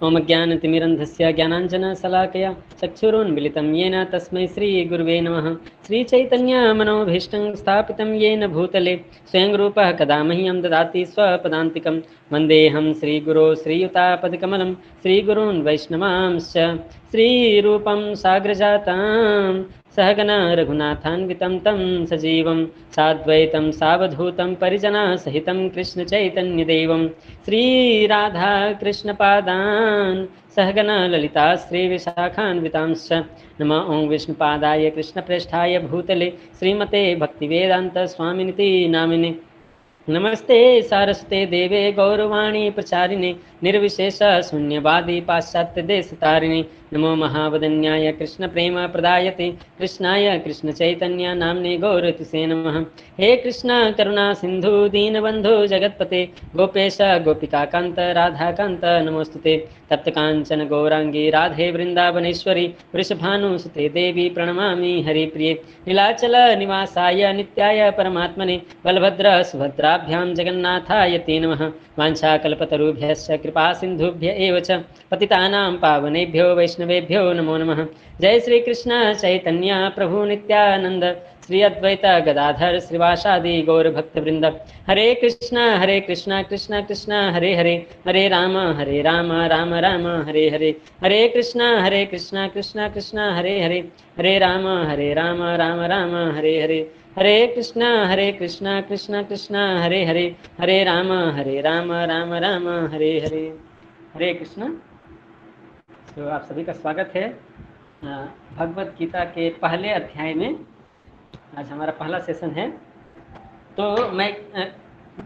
ओम ज्ञानतिमिरन्धस्य ज्ञानाञ्जनशलाकया चक्षुरुन्मिलितं येन तस्मै श्रीगुरुवे नमः। श्रीचैतन्यमनोभीष्टं स्थापितं येन भूतले स्वयं रूपः कदा मह्यं ददाति स्वपदान्तिकं। वन्देऽहं श्रीगुरो श्रीयुतापदकमलं श्रीगुरून् वैष्णवांश्च श्रीरूपं साग्रजातां सहगना रघुनाथान्वितं तं सजीवं साद्वैतं सावधूतं परिजनसहितं कृष्णचैतन्यदेवं श्रीराधाकृष्णपादान् सहगना ललिता श्रीविशाखान्वितांश्च। नमः ॐ विष्णुपादाय कृष्णप्रेष्ठाय भूतले श्रीमते भक्तिवेदान्तस्वामिनिति नामिने। नमस्ते सारस्वते देवे गौरवाणी प्रचारिणे निर्विशेष शून्यवादी पाश्चात्य देश तारिणे। नमो महावदन्याय कृष्ण प्रेम प्रदायते कृष्णाय कृष्ण चैतन्य नामने गौरतिसे नमः। हे कृष्ण करुणा सिंधु दीनबंधु जगतपते गोपेश गोपिका कांत राधा कांत नमोस्तुते। तप्त कांचन गौरांगी राधे वृंदावनेश्वरी वृषभानुसुते देवी प्रणमामि हरिप्रिये। नीलाचल निवासाय नित्याय परमात्मने बलभद्र सुभद्राभ्यां जगन्नाथाय ते नमः। वाञ्छाकल्पतरुभ्यश्च कृपा सिन्धुभ्य एव च पतितानां पावनेभ्यो वैष्णवेभ्यो नमो नमः। जय श्री कृष्ण चैतन्य प्रभु नित्यानंद श्री अद्वैत गदाधर श्रीवासादि गौर भक्तवृंद। हरे कृष्ण कृष्ण कृष्ण हरे हरे हरे राम राम राम हरे हरे। हरे कृष्ण कृष्ण कृष्ण हरे हरे हरे राम राम राम हरे हरे। हरे कृष्ण कृष्ण कृष्ण हरे हरे हरे राम राम राम हरे हरे। हरे कृष्ण। तो आप सभी का स्वागत है भगवत गीता के पहले अध्याय में। आज हमारा पहला सेशन है। तो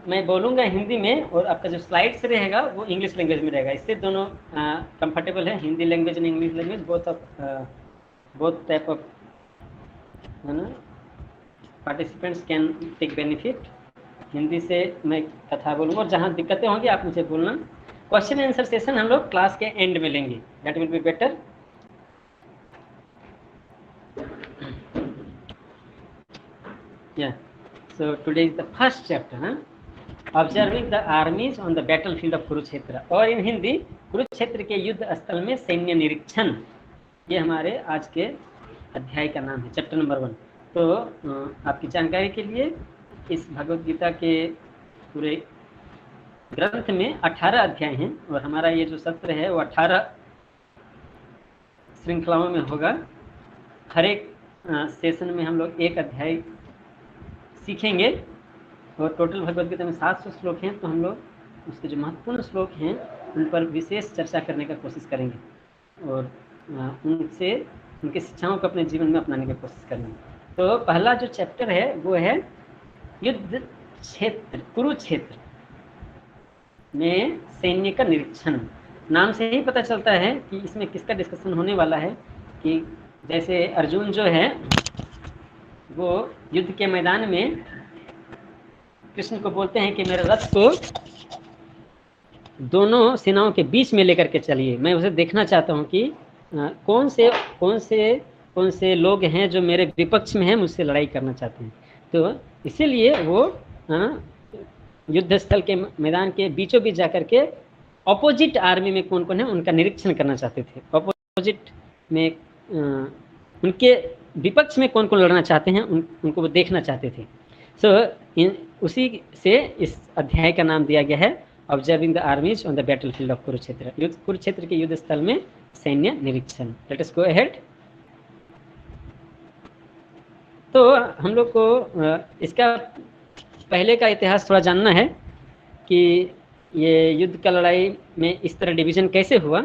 मैं बोलूँगा हिंदी में और आपका जो स्लाइड्स रहेगा वो इंग्लिश लैंग्वेज में रहेगा। इससे दोनों कंफर्टेबल है, Hindi language and English language both type of है ना participants can take benefit. Hindi से मैं कथा बोलूँगा और जहाँ दिक्कतें होंगी आप मुझे बोलना। क्वेश्चन आंसर सेशन हम लोग क्लास के एंड में लेंगे, that will be better. Yeah, so today is the first chapter, observing the armies on the battlefield of Kurukshetra, और इन हिंदी कुरुक्षेत्र के युद्ध स्थल में सैन्य निरीक्षण, ये हमारे आज के अध्याय का नाम है, चैप्टर नंबर 1। तो आपकी जानकारी के लिए इस भगवद गीता के पूरे ग्रंथ में 18 अध्याय हैं और हमारा ये जो सत्र है वो 18 श्रृंखलाओं में होगा। हर एक सेशन में हम लोग एक अध्याय सीखेंगे और टोटल भगवद गीता में 700 श्लोक हैं। तो हम लोग उसके जो महत्वपूर्ण श्लोक हैं उन पर विशेष चर्चा करने का कोशिश करेंगे और उनसे उनके शिक्षाओं को अपने जीवन में अपनाने की कोशिश करेंगे। तो पहला जो चैप्टर है वो है युद्ध क्षेत्र, कुरुक्षेत्र में सैन्य का निरीक्षण। नाम से ही पता चलता है कि इसमें किसका डिस्कशन होने वाला है कि जैसे अर्जुन जो है वो युद्ध के मैदान में कृष्ण को बोलते हैं कि मेरे रथ को दोनों सेनाओं के बीच में लेकर के चलिए, मैं उसे देखना चाहता हूं कि कौन से लोग हैं जो मेरे विपक्ष में हैं, मुझसे लड़ाई करना चाहते हैं। तो इसीलिए वो युद्ध स्थल के मैदान के बीचों बीच जाकर के ऑपोजिट आर्मी में कौन कौन है उनका निरीक्षण करना चाहते थे। ऑपोजिट में उनके विपक्ष में कौन कौन लड़ना चाहते हैं उनको वो देखना चाहते थे। उसी से इस अध्याय का नाम दिया गया है observing the armies on the battlefield of Kurukshetra, Kurukshetra के युद्ध स्थल में सैन्य निरीक्षण। Late us go ahead. तो हम लोग को इसका पहले का इतिहास थोड़ा जानना है कि ये युद्ध का लड़ाई में इस तरह डिवीजन कैसे हुआ।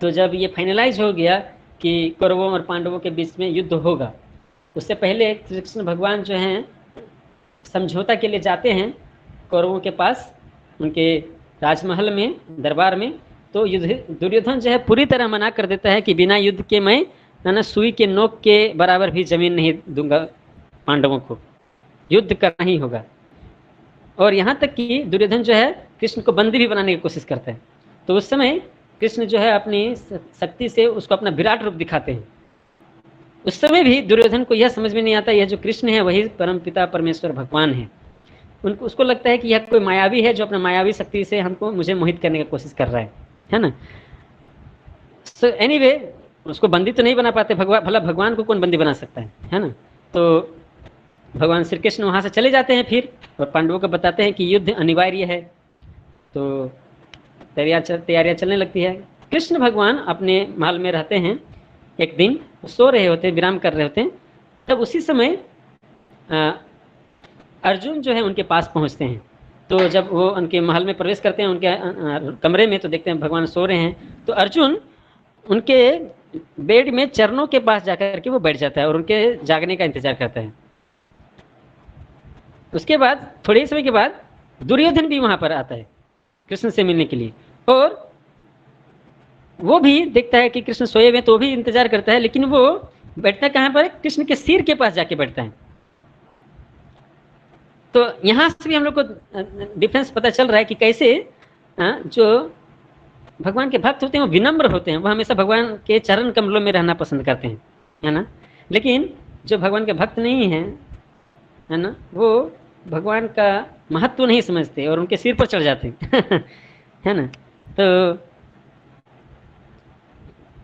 तो जब ये फाइनलाइज हो गया कि कौरवों और पांडवों के बीच में युद्ध होगा, उससे पहले श्री कृष्ण भगवान जो हैं समझौता के लिए जाते हैं कौरवों के पास, उनके राजमहल में, दरबार में। तो दुर्योधन जो है पूरी तरह मना कर देता है कि बिना युद्ध के मैं ना सुई के नोक के बराबर भी जमीन नहीं दूंगा, पांडवों को युद्ध करना ही होगा। और यहाँ तक कि दुर्योधन जो है कृष्ण को बंदी भी बनाने की कोशिश करता है। तो उस समय कृष्ण जो है अपनी शक्ति से उसको अपना विराट रूप दिखाते हैं। उस समय भी दुर्योधन को यह समझ में नहीं आता यह जो कृष्ण है वही परमपिता परमेश्वर भगवान है। उसको लगता है कि यह कोई मायावी है जो अपना मायावी शक्ति से मुझे मोहित करने की कोशिश कर रहा है। है ना। सो एनीवे, उसको बंदी तो नहीं बना पाते भगवान, भला भगवान को कौन बंदी बना सकता है ना। तो भगवान श्री कृष्ण वहाँ से चले जाते हैं फिर, और पांडवों को बताते हैं कि युद्ध अनिवार्य है। तो तैयारियां चलने लगती है। कृष्ण भगवान अपने महल में रहते हैं। एक दिन सो रहे होते हैं, विराम कर रहे होते हैं, तब उसी समय अर्जुन जो है उनके पास पहुंचते हैं। तो जब वो उनके महल में प्रवेश करते हैं, उनके कमरे में, तो देखते हैं भगवान सो रहे हैं। तो अर्जुन उनके बेड में चरणों के पास जाकर के वो बैठ जाता है और उनके जागने का इंतजार करता है। उसके बाद थोड़े समय के बाद दुर्योधन भी वहां पर आता है कृष्ण से मिलने के लिए, और वो भी देखता है कि कृष्ण सोए हुए, तो भी इंतजार करता है, लेकिन वो बैठता है कहाँ पर? कृष्ण के सिर के पास जाके बैठता है। तो यहाँ से भी हम लोग को डिफरेंस पता चल रहा है कि कैसे जो भगवान के भक्त होते हैं वो विनम्र होते हैं, वो हमेशा भगवान के चरण कमलों में रहना पसंद करते हैं, है ना। लेकिन जो भगवान के भक्त नहीं हैं, है ना, वो भगवान का महत्व नहीं समझते और उनके सिर पर चढ़ जाते हैं है ना। तो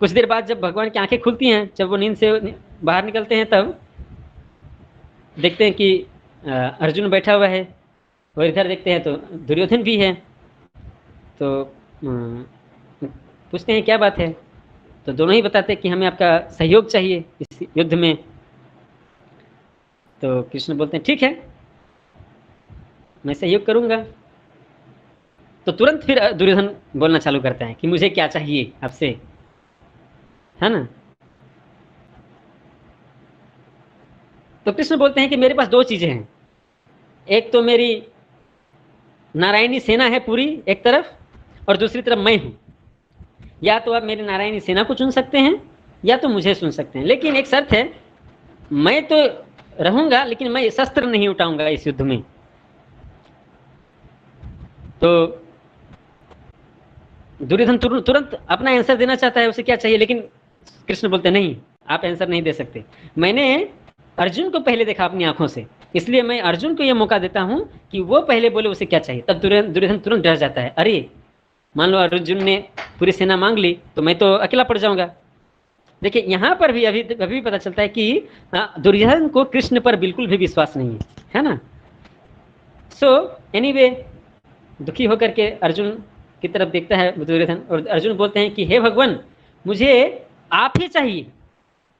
कुछ देर बाद जब भगवान की आंखें खुलती हैं, जब वो नींद से बाहर निकलते हैं, तब देखते हैं कि अर्जुन बैठा हुआ है, और इधर देखते हैं तो दुर्योधन भी है। तो पूछते हैं क्या बात है, तो दोनों ही बताते हैं कि हमें आपका सहयोग चाहिए इस युद्ध में। तो कृष्ण बोलते हैं ठीक है, मैं सहयोग करूंगा। तो तुरंत फिर दुर्योधन बोलना चालू करता है कि मुझे क्या चाहिए आपसे, है ना। तो कृष्ण बोलते हैं कि मेरे पास दो चीजें हैं, एक तो मेरी नारायणी सेना है पूरी एक तरफ, और दूसरी तरफ मैं हूं। या तो आप मेरी नारायणी सेना को चुन सकते हैं, या तो मुझे चुन सकते हैं, लेकिन एक शर्त है, मैं तो रहूंगा लेकिन मैं शस्त्र नहीं उठाऊंगा इस युद्ध में। तो दुर्योधन तुरंत अपना आंसर देना चाहता है, उसे क्या चाहिए, लेकिन कृष्ण बोलते नहीं, आप आंसर नहीं दे सकते। मैंने अर्जुन को पहले देखा अपनी आंखों से, इसलिए मैं अर्जुन को यह मौका देता हूं कि वो पहले बोले उसे क्या चाहिए। तब दुर्योधन तुरंत डर जाता है, अरे मान लो अर्जुन ने पूरी सेना मांग ली तो मैं तो अकेला पड़ जाऊंगा। देखिए यहाँ पर भी अभी पता चलता है कि दुर्योधन को कृष्ण पर बिल्कुल भी विश्वास नहीं है ना। सो एनीवे, दुखी होकर के अर्जुन की तरफ देखता है दुर्योधन, और अर्जुन बोलते हैं कि हे भगवान, मुझे आप ही चाहिए,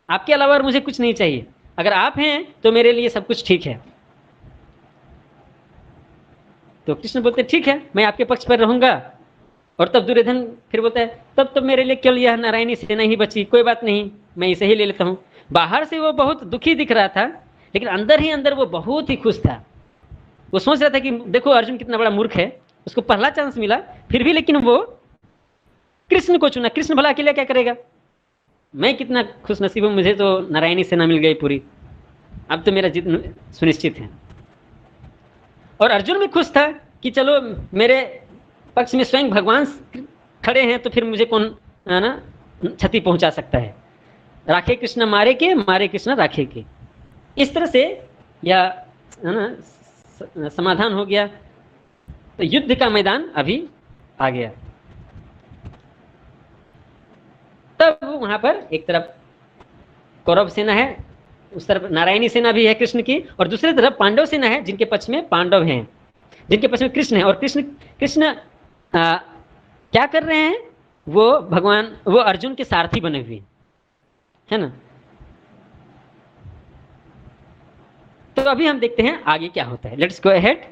आपके अलावा और मुझे कुछ नहीं चाहिए। अगर आप हैं तो मेरे लिए सब कुछ ठीक है। तो कृष्ण बोलते ठीक है, मैं आपके पक्ष पर रहूंगा। और तब दुर्योधन फिर बोलता है तब मेरे लिए केवल यह नारायणी सेना ही बची, कोई बात नहीं, मैं इसे ही ले लेता हूँ। बाहर से वो बहुत दुखी दिख रहा था, लेकिन अंदर ही अंदर वो बहुत ही खुश था। वो सोच रहा था कि देखो अर्जुन कितना बड़ा मूर्ख है, उसको पहला चांस मिला फिर भी, लेकिन वो कृष्ण को चुना। कृष्ण भला अकेला क्या करेगा, मैं कितना खुश नसीब हूं, मुझे तो नारायणी सेना मिल गई पूरी, अब तो मेरा जीत सुनिश्चित है। और अर्जुन भी खुश था कि चलो मेरे पक्ष में स्वयं भगवान खड़े हैं, तो फिर मुझे कौन ना क्षति पहुंचा सकता है। राखे कृष्ण मारे के, मारे कृष्ण राखे के। इस तरह से या ना समाधान हो गया। तो युद्ध का मैदान अभी आ गया। तब वहां पर एक तरफ कौरव सेना है, उस तरफ नारायणी सेना भी है कृष्ण की, और दूसरी तरफ पांडव सेना है जिनके पक्ष में पांडव हैं, जिनके पक्ष में कृष्ण है। और कृष्ण क्या कर रहे हैं, वो अर्जुन के सारथी बने हुए है ना। तो अभी हम देखते हैं आगे क्या होता है। Let's go ahead.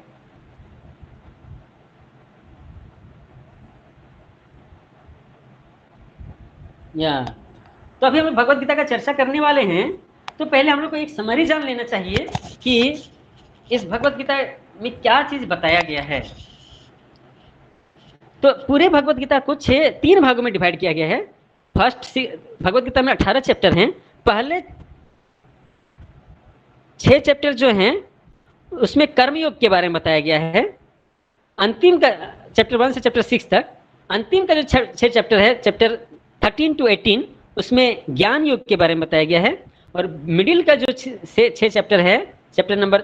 तो अभी हम भगवत गीता का चर्चा करने वाले हैं। तो पहले हम लोग को एक समरी जान लेना चाहिए कि इस भगवत गीता में क्या चीज बताया गया है। तो पूरे भगवत गीता को 3 भागों में डिवाइड किया गया है। फर्स्ट भगवत गीता में 18 चैप्टर हैं। पहले 6 चैप्टर जो हैं उसमें कर्मयोग के बारे में बताया गया है। अंतिम का चैप्टर 1 से चैप्टर 6 तक, अंतिम का जो 6 चैप्टर है, चैप्टर 13 to 18, उसमें ज्ञान योग के बारे में बताया गया है। और मिडिल का जो 6 चैप्टर है, चैप्टर नंबर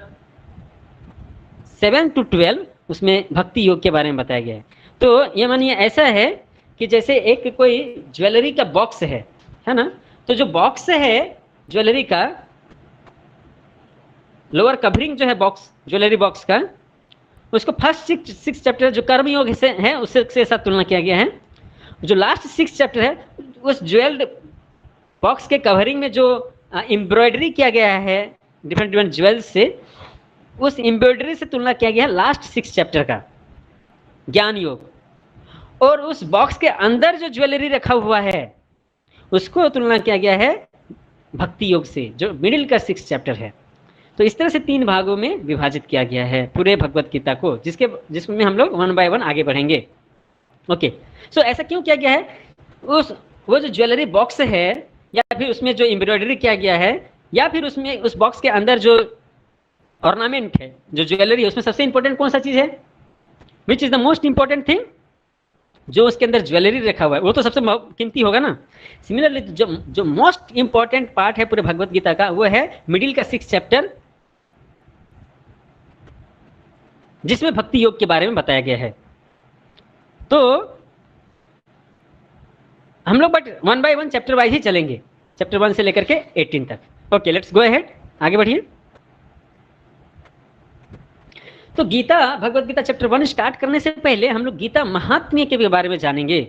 7 to 12, उसमें भक्ति योग के बारे में बताया गया है। तो ये मानिए ऐसा है कि जैसे एक कोई ज्वेलरी का बॉक्स है ना, तो जो बॉक्स है ज्वेलरी का, लोअर कवरिंग जो है बॉक्स, ज्वेलरी बॉक्स का, उसको फर्स्ट सिक्स चैप्टर जो कर्मयोग से है उससे साथ तुलना किया गया है। जो लास्ट 6 चैप्टर है उस ज्वेल्ड बॉक्स के कवरिंग में जो एम्ब्रॉयडरी किया गया है डिफरेंट डिफरेंट ज्वेल्स से, उस एम्ब्रॉयडरी से तुलना किया गया है लास्ट 6 चैप्टर का ज्ञान योग। और उस बॉक्स के अंदर जो ज्वेलरी रखा हुआ है उसको तुलना किया गया है भक्ति योग से, जो मिडिल का 6 चैप्टर है। तो इस तरह से 3 भागों में विभाजित किया गया है पूरे भगवत गीता को, जिसमें हम लोग 1 बाय 1 आगे बढ़ेंगे। ओके, सो ऐसा क्यों किया गया है? वो जो ज्वेलरी बॉक्स है, या फिर उसमें जो एम्ब्रॉयडरी किया गया है, या फिर उसमें उस बॉक्स के अंदर जो ऑर्नामेंट है, जो ज्वेलरी है, उसमें सबसे इंपॉर्टेंट कौन सा चीज है? Which is the most important thing? जो उसके अंदर ज्वेलरी रखा हुआ है वो तो सबसे कीमती होगा ना। सिमिलरली जो मोस्ट इंपॉर्टेंट पार्ट है पूरे भगवत गीता का, वो है मिडिल का 6 चैप्टर, जिसमें भक्ति योग के बारे में बताया गया है। तो हम लोग बट 1 बाय 1 चैप्टर वाइज ही चलेंगे, चैप्टर 1 से लेकर के 18 तक। ओके, लेट्स गो अहेड, आगे बढ़िए। तो गीता, भगवत गीता चैप्टर 1 स्टार्ट करने से पहले हम लोग गीता महात्म्य के बारे में जानेंगे।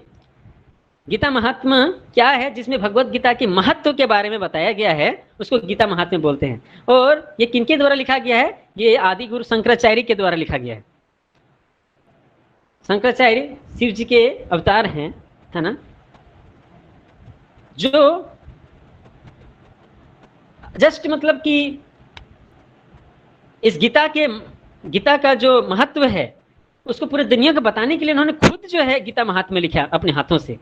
गीता महात्म्य क्या है? जिसमें भगवत गीता के महत्व के बारे में बताया गया है, उसको गीता महात्म्य बोलते हैं। और ये किनके द्वारा लिखा गया है? ये आदि गुरु शंकराचार्य के द्वारा लिखा गया है। शंकराचार्य शिव जी के अवतार हैं, है ना, जो जस्ट मतलब कि इस गीता का जो महत्व है उसको पूरे दुनिया को बताने के लिए उन्होंने खुद जो है गीता महात्म्य लिखा अपने हाथों से।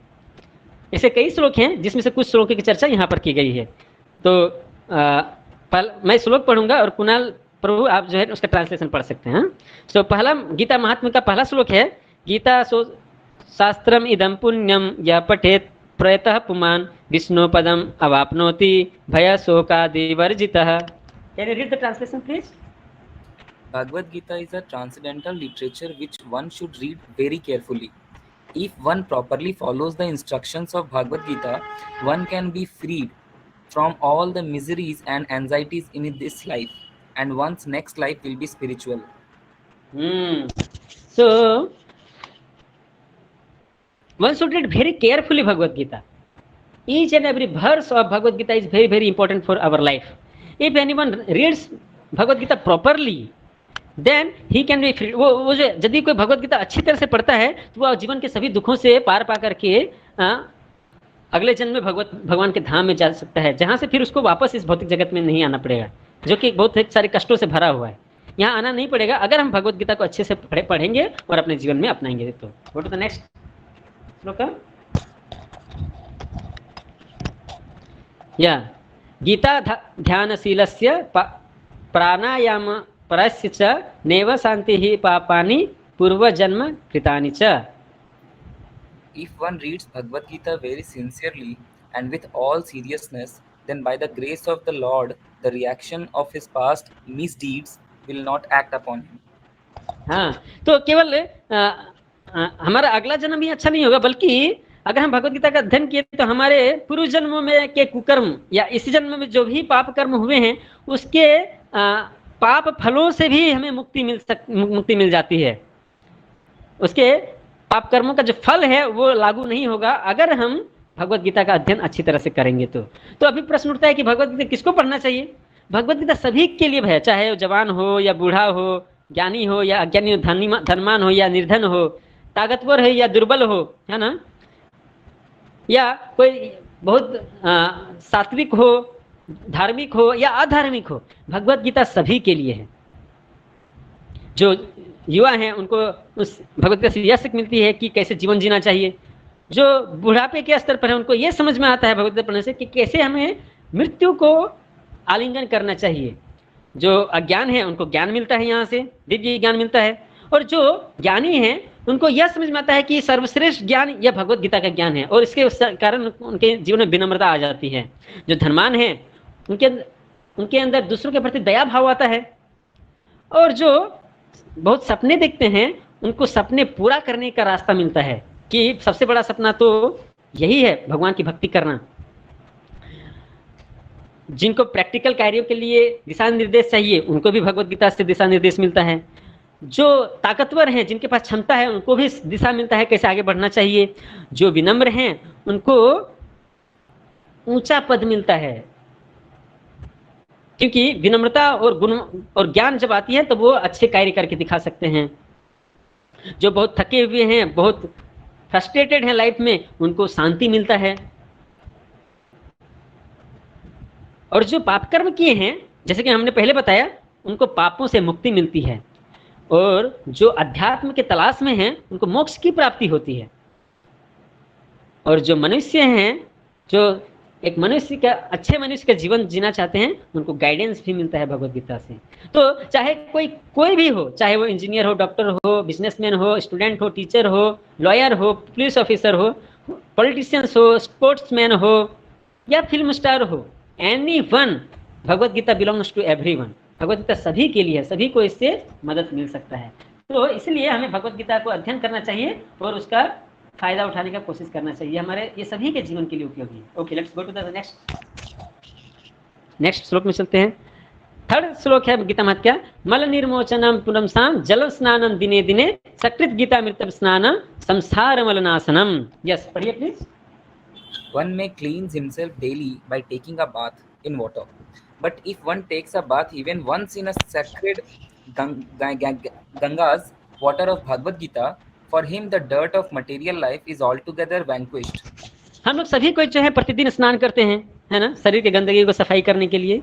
ऐसे कई श्लोक हैं जिसमें से कुछ श्लोकों की चर्चा यहाँ पर की गई है। तो मैं श्लोक पढ़ूंगा और कुणाल प्रभु आप जो है उसका ट्रांसलेशन पढ़ सकते हैं। तो पहला गीता महात्म्य का पहला श्लोक है, गीता शास्त्रम इदम पुण्यम या पठेत प्रयतः पुमान विष्णु पदम अवाप्नोति भय शोकादि वर्जितः। Can you read the translation, please? Bhagavad Gita is a transcendental literature which one should read very carefully. If one properly follows the instructions of Bhagavad Gita, one can be freed from all the miseries and anxieties in this life, and one's next life will be spiritual. So, one should read very carefully Bhagavad Gita. Each and every verse of Bhagavad Gita is very, very important for our life. If anyone reads Bhagavad Gita properly, then he can be free. वो जो यदि कोई भगवत गीता अच्छी तरह से पढ़ता है तो वह जीवन के सभी दुखों से पार पा करके अगले जन्म में भगवान के धाम में जा सकता है, जहाँ से फिर उसको वापस इस भौतिक जगत में नहीं आना पड़ेगा, जो कि बहुत सारे कष्टों से भरा हुआ है। यहाँ आना नहीं पड़ेगा अगर हम भगवत गीता को अच्छे से पढ़ेंगे और अपने जीवन में अपनाएंगे। तो गो टू द नेक्स्ट श्लोक। या गीता ध्यानशीलस्य प्राणायाम परस्य च नैव शान्तिः पापानि पूर्वजन्म कृतानि च। If one reads Bhagavad Gita very sincerely and with all seriousness, then by the grace of the Lord, the reaction of his past misdeeds will not act upon him. हाँ, तो केवल हमारा अगला जन्म ही अच्छा नहीं होगा, बल्कि अगर हम भगवत गीता का अध्ययन किए तो हमारे पूर्व जन्मों में के कुकर्म या इसी जन्म में जो भी पाप कर्म हुए हैं उसके पाप फलों से भी हमें मुक्ति मिल जाती है। उसके पाप कर्मों का जो फल है वो लागू नहीं होगा अगर हम भगवत गीता का अध्ययन अच्छी तरह से करेंगे। तो अभी प्रश्न उठता है कि भगवत गीता किसको पढ़ना चाहिए? भगवत गीता सभी के लिए है, चाहे वो जवान हो या बूढ़ा हो, ज्ञानी हो या अज्ञानी हो, धनवान हो या निर्धन हो, ताकतवर है या दुर्बल हो, है ना, या कोई बहुत सात्विक हो, धार्मिक हो या अधार्मिक हो, भगवत गीता सभी के लिए है। जो युवा हैं उनको उस भगवत गीता से यह सीख मिलती है कि कैसे जीवन जीना चाहिए। जो बुढ़ापे के स्तर पर है उनको यह समझ में आता है भगवत गीता पढ़ने से कि कैसे हमें मृत्यु को आलिंगन करना चाहिए। जो अज्ञान है उनको ज्ञान मिलता है, यहाँ से दिव्य ज्ञान मिलता है, और जो ज्ञानी हैं उनको यह समझ में आता है कि सर्वश्रेष्ठ ज्ञान यह भगवत गीता का ज्ञान है, और इसके कारण उनके जीवन में विनम्रता आ जाती है। जो धनवान हैं उनके अंदर दूसरों के प्रति दया भाव आता है, और जो बहुत सपने देखते हैं उनको सपने पूरा करने का रास्ता मिलता है। कि सबसे बड़ा सपना तो यही है, भगवान की भक्ति करना। जिनको प्रैक्टिकल कार्यों के लिए दिशा निर्देश चाहिए उनको भी भगवत गीता से दिशा निर्देश मिलता है। जो ताकतवर हैं, जिनके पास क्षमता है, उनको भी दिशा मिलता है कैसे आगे बढ़ना चाहिए। जो विनम्र हैं उनको ऊंचा पद मिलता है, क्योंकि विनम्रता और गुण और ज्ञान जब आती है तो वो अच्छे कार्य करके दिखा सकते हैं। जो बहुत थके हुए हैं, बहुत फ्रस्ट्रेटेड हैं लाइफ में, उनको शांति मिलता है। और जो पाप कर्म किए हैं, जैसे कि हमने पहले बताया, उनको पापों से मुक्ति मिलती है। और जो अध्यात्म के तलाश में हैं उनको मोक्ष की प्राप्ति होती है। और जो मनुष्य हैं, जो एक मनुष्य का अच्छे मनुष्य का जीवन जीना चाहते हैं, उनको गाइडेंस भी मिलता है भगवत गीता से। तो चाहे कोई भी हो, चाहे वो इंजीनियर हो, डॉक्टर हो, बिजनेसमैन हो, स्टूडेंट हो, टीचर हो, लॉयर हो, पुलिस ऑफिसर हो, पॉलिटिशियंस हो, स्पोर्ट्समैन हो या फिल्म स्टार हो, anyone, Bhagavad Gita belongs to everyone. Bhagavad Gita सभी के लिए है, सभी को इससे मदद मिल सकता है। तो इसलिए हमें भगवत गीता को अध्ययन करना चाहिए और उसका फायदा उठाने का कोशिश करना चाहिए। हमारे ये सभी के जीवन के लिए उपयोगी है। Okay, let's go to the next श्लोक में चलते हैं। थर्ड श्लोक है गीता महात्म्य। मल निर्मोचनम पुनमसाम जल स्नानम दिने दिने सकृत गीता मृत स्नान संसार मलनाशनम। यस, पढ़िए please. One may cleanse himself daily by taking a bath in water. But if one takes a bath even once in a sacred Ganga's water of Bhagavad Gita, for him the dirt of material life is altogether vanquished. हम लोग सभी कोई जो है प्रतिदिन स्नान करते हैं, है ना, शरीर की गंदगी को सफाई करने के लिए।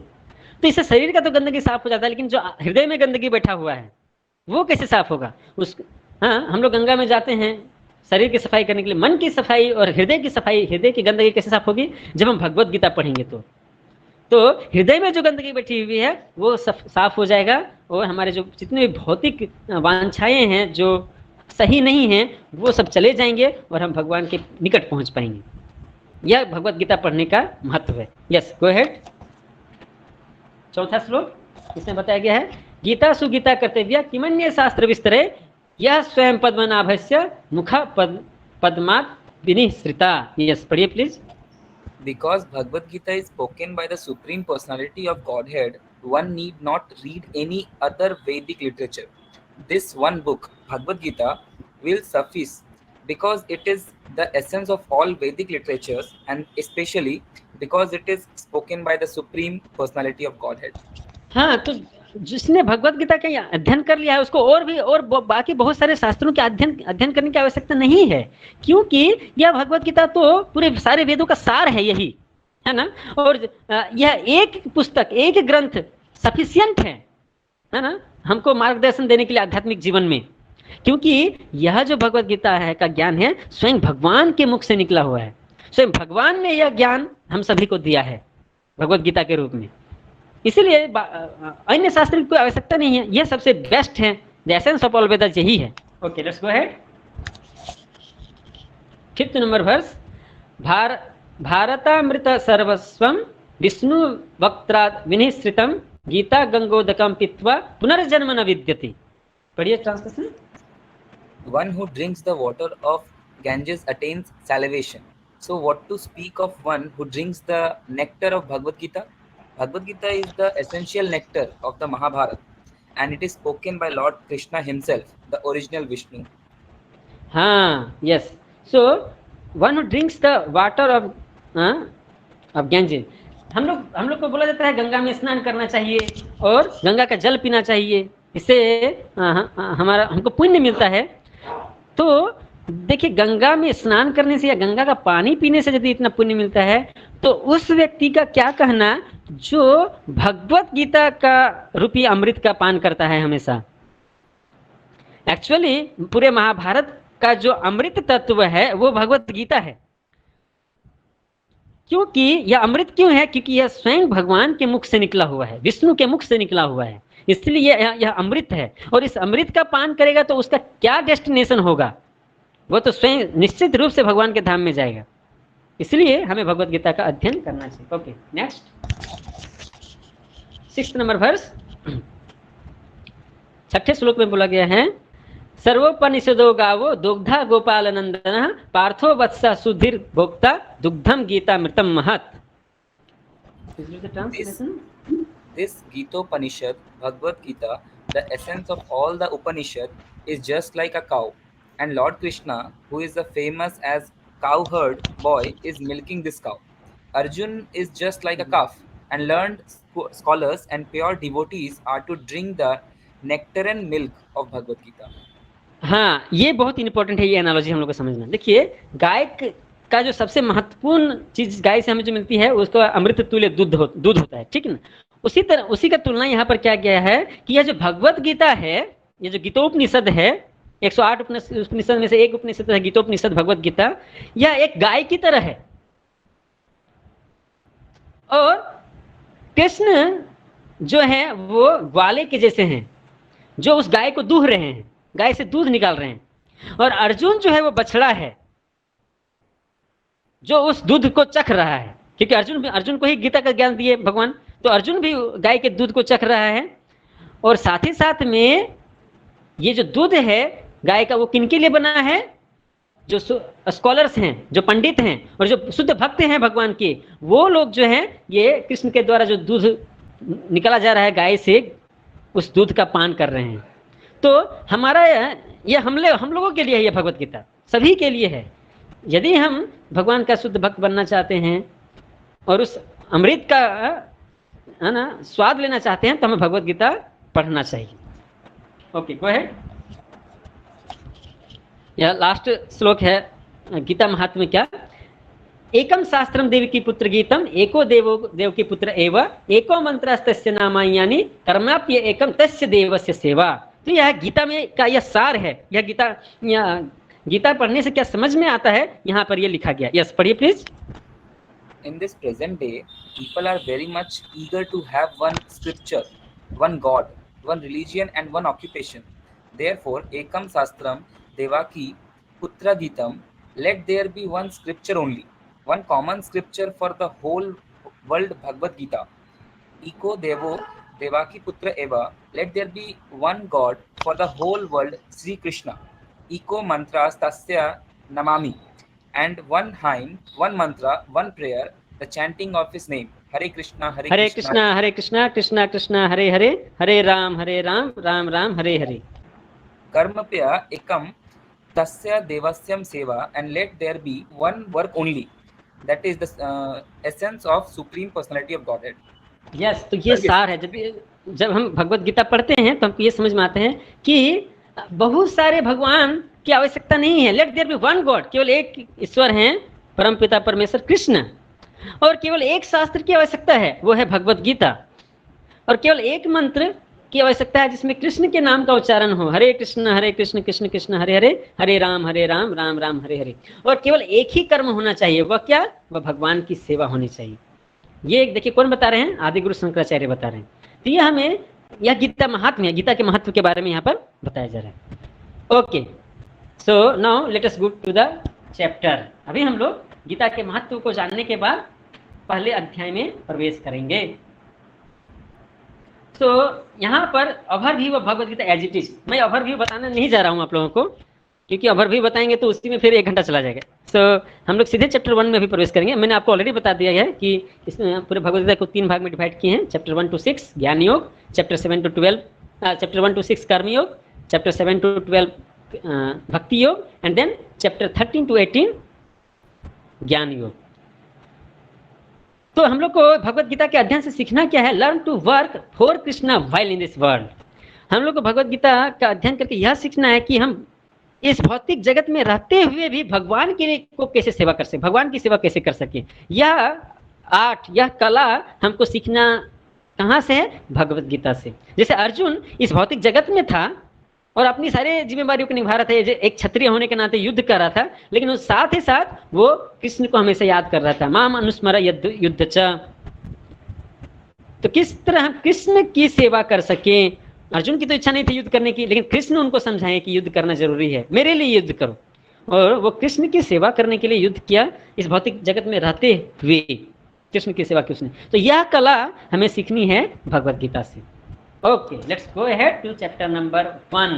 तो इससे शरीर का तो गंदगी साफ हो जाता है, लेकिन जो हृदय में गंदगी बैठा हुआ है वो कैसे साफ होगा? हाँ, हम लोग गंगा में जाते हैं शरीर की सफाई करने के लिए। मन की सफाई और हृदय की सफाई, हृदय की गंदगी कैसे साफ होगी? जब हम भगवत गीता पढ़ेंगे तो हृदय में जो गंदगी बैठी हुई है वो साफ हो जाएगा। और हमारे जो जितने भी भौतिक वांछाएं हैं जो सही नहीं हैं वो सब चले जाएंगे और हम भगवान के निकट पहुंच पाएंगे। यह भगवत गीता पढ़ने का महत्व है। Yes, go ahead. चौथा श्लोक इसमें बताया गया है, गीता सुगीता कर्तव्य किमन्य शास्त्र विस्तरे यह स्वयं पद्मनाभस्य मुख पद्मात् विनिसृता। यस, पढ़िए please. Because Bhagavad Gita is spoken by the Supreme Personality of Godhead, one need not read any other Vedic literature. This one book, Bhagavad Gita, will suffice because it is the essence of all Vedic literatures, and especially because it is spoken by the Supreme Personality of Godhead. हाँ, तो जिसने भगवत गीता का अध्ययन कर लिया है उसको और बाकी बहुत सारे शास्त्रों के अध्ययन करने की आवश्यकता नहीं है, क्योंकि यह भगवत गीता तो पूरे सारे वेदों का सार है, यही है ना। और यह एक पुस्तक, एक ग्रंथ सफिशिएंट है ना, हमको मार्गदर्शन देने के लिए आध्यात्मिक जीवन में। क्योंकि यह जो भगवत गीता है का ज्ञान है स्वयं भगवान के मुख से निकला हुआ है। स्वयं भगवान ने यह ज्ञान हम सभी को दिया है भगवत गीता के रूप में। इसीलिए अन्य शास्त्र की कोई आवश्यकता नहीं है, यह सबसे बेस्ट है। The essence of all Vedas यही है। Okay, let's go ahead. 5th number verse. भारतामृत सर्वस्वम विष्णु वक्त्रात् विनिसृतम गीता गंगोदकम पीत्वा पुनर्जन्म न विद्यते। पढ़िए translation. One who drinks the water of Ganges attains salvation. So what to speak of one who drinks the nectar of Bhagavad Gita? Bhagavad Gita is the essential nectar of the Mahabharata, and it is spoken by Lord Krishna himself, the original Vishnu. हाँ, yes. So one who drinks the water of Ganges, हम लोग को बोला जाता है गंगा में स्नान करना चाहिए और गंगा का जल पीना चाहिए, इससे हमको पुण्य मिलता है। तो देखिए, गंगा में स्नान करने से या गंगा का पानी पीने से यदि इतना पुण्य मिलता है तो उस व्यक्ति का क्या कहना जो भगवत गीता का रूपी अमृत का पान करता है हमेशा। एक्चुअली पूरे महाभारत का जो अमृत तत्व है वो भगवत गीता है। क्योंकि यह अमृत क्यों है? क्योंकि यह स्वयं भगवान के मुख से निकला हुआ है, विष्णु के मुख से निकला हुआ है, इसलिए यह अमृत है। और इस अमृत का पान करेगा तो उसका क्या डेस्टिनेशन होगा? वो तो स्वयं निश्चित रूप से भगवान के धाम में जाएगा। इसलिए हमें भगवत गीता का अध्ययन करना चाहिए। Okay, next 6th number verse. 6ठे श्लोक में बोला गया है, सर्वोपनिषदो गावो दुग्धा गोपाल नंदन पार्थो वत्सा सुधीर भोक्ता दुग्धम गीता मृतम महत. This Gita-Upanishad, Bhagavad Gita, the essence of all the Upanishad, is just like a cow. And Lord Krishna, who is the famous as cowherd boy, is milking this cow. Arjun is just like a calf, and learned scholars and pure devotees are to drink the nectarine milk of Bhagavad Gita. हाँ, ये बहुत important है, ये analogy हम लोग को समझना. देखिए, गाय का जो सबसे महत्वपूर्ण चीज गाय से हमें जो मिलती है उसका अमृत तुल्य दूध होता है, ठीक है ना. उसी तरह उसी का तुलना यहाँ पर क्या गया है कि यह जो भगवत गीता है, ये जो गीतोपनिषद है, 108 उपनिषद में से एक उपनिषद है गीतोपनिषद भगवत गीता, यह एक गाय की तरह है. और कृष्ण जो है वो ग्वाले के जैसे हैं, जो उस गाय को दूह रहे हैं, गाय से दूध निकाल रहे हैं. और अर्जुन जो है वो बछड़ा है, जो उस दूध को चख रहा है, क्योंकि अर्जुन को ही गीता का ज्ञान दिए भगवान, तो अर्जुन भी गाय के दूध को चख रहा है. और साथ ही साथ में ये जो दूध है गाय का, वो किनके लिए बना है? जो स्कॉलर्स हैं, जो पंडित हैं और जो शुद्ध भक्त हैं भगवान के, वो लोग जो हैं ये कृष्ण के द्वारा जो दूध निकाला जा रहा है गाय से, उस दूध का पान कर रहे हैं. तो हमारा ये हम लोगों के लिए है, ये भगवत गीता सभी के लिए है. यदि हम भगवान का शुद्ध भक्त बनना चाहते हैं और उस अमृत का है ना स्वाद लेना चाहते हैं, तो हमें भगवत गीता पढ़ना चाहिए. Okay, go ahead. यह लास्ट श्लोक है गीता महात्म्य क्या. एकम शास्त्रम देवी की पुत्र गीतम एको देव की पुत्र एव एको मंत्रस्तस्य नामान्यानि कर्माप्य एकम तस्य देवस्य सेवा. तो यह गीता में का यह सार है. यह गीता पढ़ने से क्या समझ में आता है, यहाँ पर यह लिखा गया. यस, पढ़िए please. In this present day, people are very much eager to have one scripture, one God, one religion and one occupation. Therefore, Ekam Shastram Devaki Putra Gitam, let there be one scripture only, one common scripture for the whole world, Bhagavad Gita. Eko Devo Devaki Putra Eva, let there be one God for the whole world, Sri Krishna. Eko Mantras Tasya Namami. And one hymn, one mantra, one prayer, the chanting of his name. Hare Krishna, Hare Krishna, Hare Krishna, Krishna Krishna, Hare Hare, Hare Ram, Ram Ram, Hare Hare. Karmapya ekam tasya devasyam seva, and let there be one work only. That is the essence of Supreme Personality of Godhead. Yes, तो ये सार है. जब हम भगवत गीता पढ़ते हैं तो हमको ये समझ में आते हैं कि बहुत सारे भगवान की आवश्यकता नहीं है. Let there be one God, केवल एक ईश्वर हैं, परमपिता परमेश्वर कृष्ण. और केवल एक शास्त्र की आवश्यकता है, वो है भगवत गीता. और केवल एक मंत्र की आवश्यकता है जिसमें कृष्ण के नाम का उच्चारण हो. हरे कृष्ण कृष्ण कृष्ण हरे हरे, हरे राम राम राम हरे हरे. और केवल एक ही कर्म होना चाहिए, वह क्या? वह भगवान की सेवा होनी चाहिए. ये देखिए कौन बता रहे हैं? आदि गुरु शंकराचार्य बता रहे हैं. तो ये हमें यह गीता महात्म्य, गीता के महत्व के बारे में यहाँ पर बताया जा रहा है. Okay, so now let us go to the chapter. अभी हम लोग गीता के महत्व को जानने के बाद पहले अध्याय में प्रवेश करेंगे. तो यहाँ पर overview of Bhagavad Gita as it is. मैं ओवरव्यू बताने नहीं जा रहा हूँ आप लोगों को, क्योंकि ओवरव्यू बताएंगे तो उसी में फिर 1 घंटा चला जाएगा. सो हम लोग सीधे चैप्टर 1 में भी प्रवेश करेंगे. मैंने आपको ऑलरेडी बता दिया है कि इसमें पूरे भगवद गीता को 3 भाग में डिवाइड किए हैं. चैप्टर 1 to 6 ज्ञान योग, चैप्टर 7 to 12 चैप्टर 1 to 6 कर्म योग, चैप्टर 7 to 12 भक्ति योग, एंड देन चैप्टर 13 to 18 ज्ञान योग. तो हम लोग को भगवत गीता के अध्ययन से सीखना क्या है? Learn to work for Krishna while in this world. हम लोग को भगवत गीता का अध्ययन करके यह सीखना है कि हम इस भौतिक जगत में रहते हुए भी भगवान के को कैसे सेवा कर सके, भगवान की सेवा कैसे कर सके. यह आर्ट, यह कला हमको सीखना कहाँ से है? भगवत गीता से. जैसे अर्जुन इस भौतिक जगत में था और अपनी सारी जिम्मेदारियों को निभा रहा था, एक क्षत्रिय होने के नाते युद्ध कर रहा था, लेकिन उस साथ ही साथ वो कृष्ण को हमेशा याद कर रहा था. माम अनुस्मर युद्ध च. तो किस तरह हम कृष्ण की सेवा कर सके. अर्जुन की तो इच्छा नहीं थी युद्ध करने की, लेकिन कृष्ण उनको समझाए कि युद्ध करना जरूरी है, मेरे लिए युद्ध करो. और वो कृष्ण की सेवा करने के लिए युद्ध किया इस भौतिक जगत में रहते हुए. कृष्ण की सेवा की उसने. तो यह कला हमें सीखनी है भगवत गीता से. Okay, let's go ahead to chapter number 1.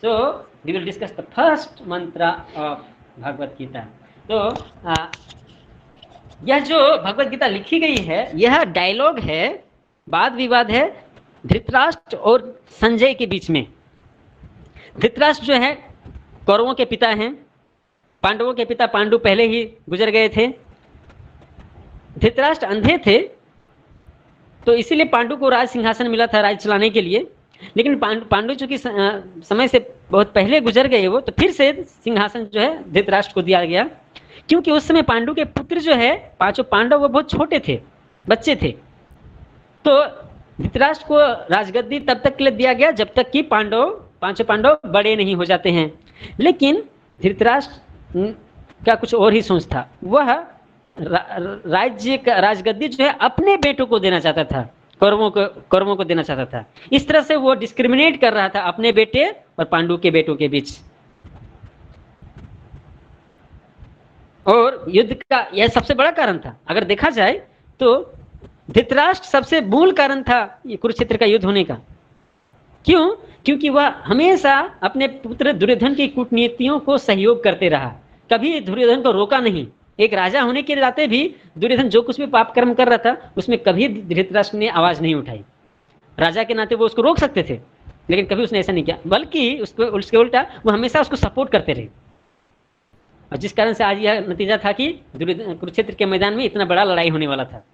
So we will discuss the first mantra of Bhagavad Gita. तो यह जो भगवत गीता लिखी गई है, यह डायलॉग है, वाद विवाद है धृतराष्ट्र और संजय के बीच में। धृतराष्ट्र जो है कौरवों के पिता हैं, पांडवों के पिता पांडु पहले ही गुजर गए थे। धृतराष्ट्र अंधे थे, तो इसीलिए पांडु को राज सिंहासन मिला था राज चलाने के लिए। लेकिन पांडु चूंकि समय से बहुत पहले गुजर गए वो, तो फिर से सिंहासन जो है धृतराष्ट्र को दिया गया, क्योंकि उस समय पांडु के पुत्र जो है पांचों पांडव वो बहुत छोटे थे, बच्चे थे। तो धृतराष्ट्र को राजगद्दी तब तक के लिए दिया गया जब तक कि पांचों पांडव बड़े नहीं हो जाते हैं। लेकिन धृतराष्ट्र का कुछ और ही सोच था, वह राज्य का राजगद्दी जो है अपने बेटों को देना चाहता था, कौरवों को देना चाहता था। इस तरह से वो डिस्क्रिमिनेट कर रहा था अपने बेटे और पांडु के बेटों के बीच। और युद्ध का यह सबसे बड़ा कारण था। अगर देखा जाए तो धृतराष्ट्र सबसे मूल कारण था ये कुरुक्षेत्र का युद्ध होने का। क्यों? क्योंकि वह हमेशा अपने पुत्र दुर्योधन की कूटनीतियों को सहयोग करते रहा, कभी दुर्योधन को रोका नहीं। एक राजा होने के नाते भी दुर्योधन जो कुछ भी पाप कर्म कर रहा था उसमें कभी धृतराष्ट्र ने आवाज नहीं उठाई। राजा के नाते वो उसको रोक सकते थे, लेकिन कभी उसने ऐसा नहीं किया, बल्कि उसके उल्टा वो हमेशा उसको सपोर्ट करते रहे। और जिस कारण से आज यह नतीजा था कि कुरुक्षेत्र के मैदान में इतना बड़ा लड़ाई होने वाला था।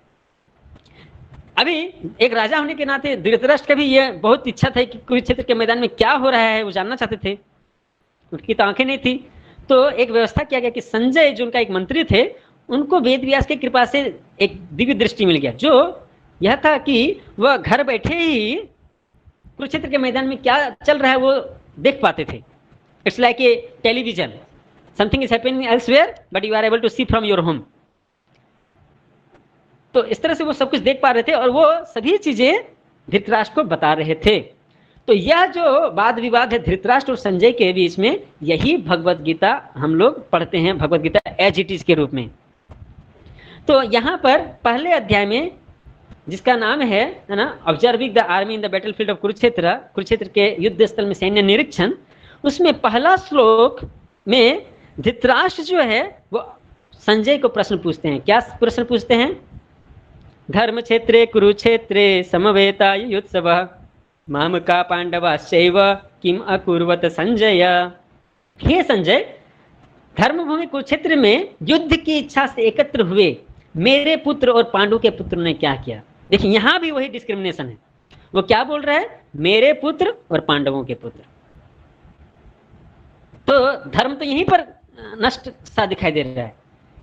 अभी एक राजा होने के नाते धृतराष्ट्र का भी यह बहुत इच्छा था कि कुरुक्षेत्र के मैदान में क्या हो रहा है वो जानना चाहते थे, उनकी तो आंखें नहीं थी। तो एक व्यवस्था किया गया कि संजय जो उनका एक मंत्री थे, उनको वेद व्यास की कृपा से एक दिव्य दृष्टि मिल गया, जो यह था कि वह घर बैठे ही कुरुक्षेत्र के मैदान में क्या चल रहा है वो देख पाते थे। It's like a television, something is happening elsewhere but you are able to see from your home. तो इस तरह से वो सब कुछ देख पा रहे थे और वो सभी चीजें धृतराष्ट्र को बता रहे थे। तो यह जो वाद विवाद है धृतराष्ट्र और संजय के बीच में, यही भगवत गीता हम लोग पढ़ते हैं, Bhagavad Gita as it is के रूप में। तो यहाँ पर पहले अध्याय में जिसका नाम है ना, observing the army in the battlefield of Kurukshetra, Kurukshetra के युद्ध स्थल में सैन्य निरीक्षण, उसमें पहला श्लोक में धृतराष्ट्र जो है वो संजय को प्रश्न पूछते हैं। क्या प्रश्न पूछते हैं? धर्म क्षेत्रे कुरुक्षेत्रे समवेता युत्सवः माम का पांडवाश्चैव किम अकुर्वत संजय। हे संजय, धर्मभूमि कुरुक्षेत्र में युद्ध की इच्छा से एकत्र हुए मेरे पुत्र और पांडु के पुत्र ने क्या किया? देखिए यहाँ भी वही डिस्क्रिमिनेशन है। वो क्या बोल रहा है? मेरे पुत्र और पांडवों के पुत्र। तो धर्म तो यहीं पर नष्ट सा दिखाई दे रहा है।